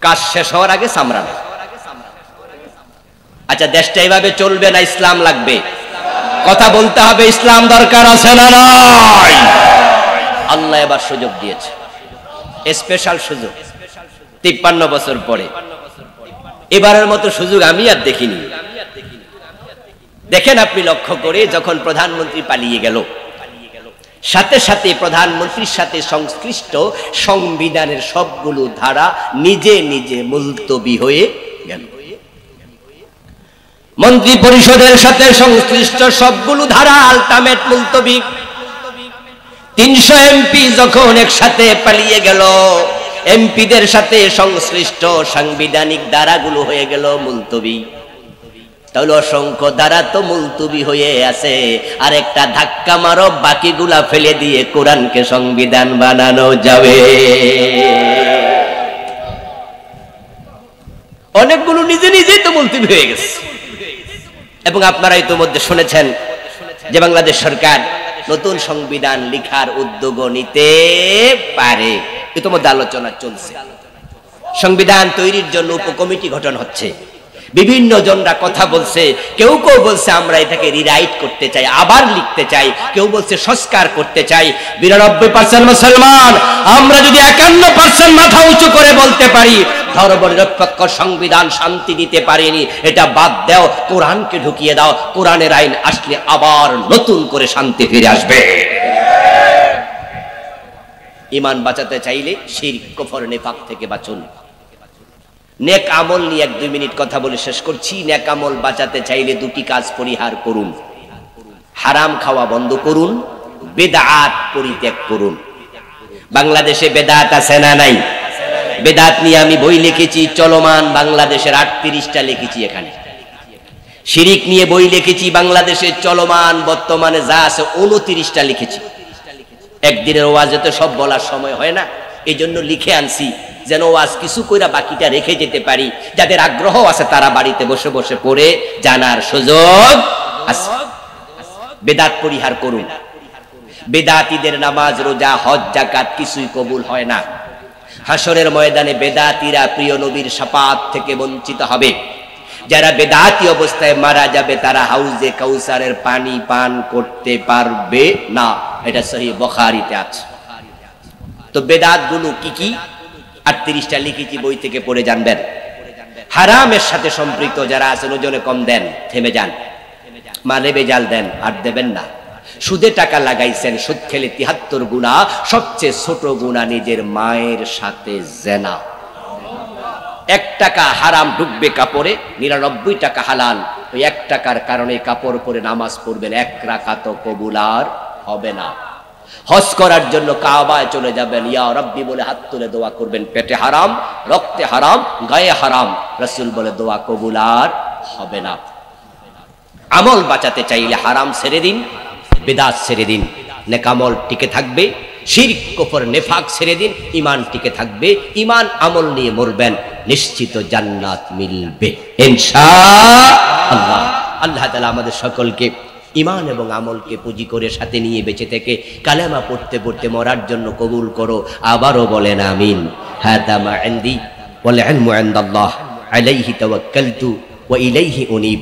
কাজ শেষ হওয়ার আগে চামড়া না। আচ্ছা, দেশটা এইভাবে চলবে না, ইসলাম লাগবে। কথা বলতে হবে, ইসলাম দরকার আছে না নাই? আল্লাহ এবার সুযোগ দিয়েছে, স্পেশাল সুযোগ। 53 বছর পরে এবারের মতো সুযোগ আমি আর দেখিনি। দেখেন আপনি লক্ষ্য করে, যখন প্রধানমন্ত্রী পালিয়ে গেল, সাথে সাথে প্রধানমন্ত্রীর সাথে সংশ্লিষ্ট সংবিধানের সবগুলো ধারা নিজে নিজে মুলতবি হয়ে গেল। মন্ত্রী পরিষদের সাথে সংশ্লিষ্ট সবগুলো ধারা আলটিমেট মুলতবি। 300 এমপি যখন একসাথে পালিয়ে গেল, এমপিদের সাথে সংশ্লিষ্ট সাংবিধানিক ধারাগুলো হয়ে গেল মুলতবি। তাহলে অসংখ্য ধারা তো মুলতবি হয়ে আছে, আর একটা ধাক্কা মারো, বাকিগুলা ফেলে দিয়ে কোরআনকে সংবিধান বানানো যাবে। অনেকগুলো নিজে নিজেই তো মুলতবি হয়ে গেছে। এবং আপনারা ইতিমধ্যে শুনেছেন যে বাংলাদেশ সরকার নতুন সংবিধান লিখার উদ্যোগ নিতে পারে। ইতিমধ্যে আলোচনা চলছে, সংবিধান তৈরির জন্য উপকমিটি গঠন হচ্ছে। বিভিন্ন জনরা কথা বলছে, কেউ কেউ বলছে আমরা এটাকে রিরাইট করতে চাই, আবার লিখতে চাই, কেউ বলছে সংস্কার করতে চাই। 92% মুসলমান আমরা যদি 51% মাথা উঁচু করে বলতে পারি ধর্মনিরপেক্ষ সংবিধান শান্তি দিতে পারেনি, এটা বাদ দাও, কোরআনকে ঢুকিয়ে দাও। কোরআনের আইন আসলে আবার নতুন করে শান্তি ফিরে আসবে। ঈমান বাঁচাতে চাইলে শিরক, কুফর, নিফাক থেকে বাঁচুন। নেক আমল নিয়ে 1-2 মিনিট কথা বলে শেষ করছি। নেক আমল বাঁচাতে চাইলে 2টি কাজ পরিহার করুন। হারাম খাওয়া বন্ধ করুন, বেদাত পরিত্যাগ করুন। বাংলাদেশে বেদাত আছে না নাই? বেদাত নিয়ে আমি বই লিখেছি, চলমান বাংলাদেশের 38টা লিখেছি। এখানে শিরিক নিয়ে বই লিখেছি, বাংলাদেশে চলমান বর্তমানে যা আছে 29টা লিখেছি। একদিনের ওয়াজে তো সব বলার সময় হয় না, এই জন্য লিখে আনছি, যেন ওয়াজ কিছু কইরা বাকিটা রেখে যেতে পারি। যাদের আগ্রহ আছে তারা বাড়িতে বসে বসে পড়ে জানার সুযোগ আছে। বেদাত পরিহার করুন। বেদাতীদের নামাজ, রোজা, হজ, যাকাত কিছুই কবুল হয় না। হাসরের ময়দানে বেদাতীরা প্রিয় নবীর শাফাত থেকে বঞ্চিত হবে। যারা বেদাতি অবস্থায় মারা যাবে তারা হাউজে কাউসারের পানি পান করতে পারবে না। এটা সহিহ বুখারীতে আছে। তো বেদাত গুলো কি কি 38টা লিখেছি, বই থেকে পড়ে জানবেন। হারামের সাথে সম্পৃক্ত যারা আছেন ওজনে কম দেন, থেমে যান। মানে বেজাল দেন আর দেবেন না। সুদে টাকা লাগাইছেন, সুদ খেলে 73 গুনাহ, সবচেয়ে ছোট গুনাহ নিজের মায়ের সাথে জেনা। 1 টাকা হারাম ঢুকবে কাপড়ে, 99 টাকা হালাল। ওই 1 টাকার কারণে কাপড় পরে নামাজ পড়বেন, 1 রাকাতও কবুল আর হবে না। হজ করার জন্য কাবায় চলে যাবেন, ইয়া রাব্বি বলে হাত তুলে দোয়া করবেন, পেটে হারাম, রক্তে হারাম, গায়ে হারাম, রাসূল বলে দোয়া কবুল আর হবে না। আমল বাঁচাতে চাইলে হারাম ছেড়ে দিন, বিদআত ছেড়ে দিন, নেক আমল টিকে থাকবে। শিরক, কুফর, নিফাক ছেড়ে দিন, ঈমান টিকে থাকবে। ঈমান আমল নিয়ে মরবেন, নিশ্চিত জান্নাত মিলবে ইনশাআল্লাহ। আল্লাহ তাআলা আমাদের সকলকে ঈমান এবং আমলকে পুঁজি করে সাথে নিয়ে বেঁচে থেকে কালেমা পড়তে পড়তে মরার জন্য কবুল করো। আবারও বলেন আমিন। হাদা মা ইনদি ওয়াল ইলমু ইনদাল্লাহ আলাইহি তাওয়াক্কালতু ওয়া ইলাইহি উনীব।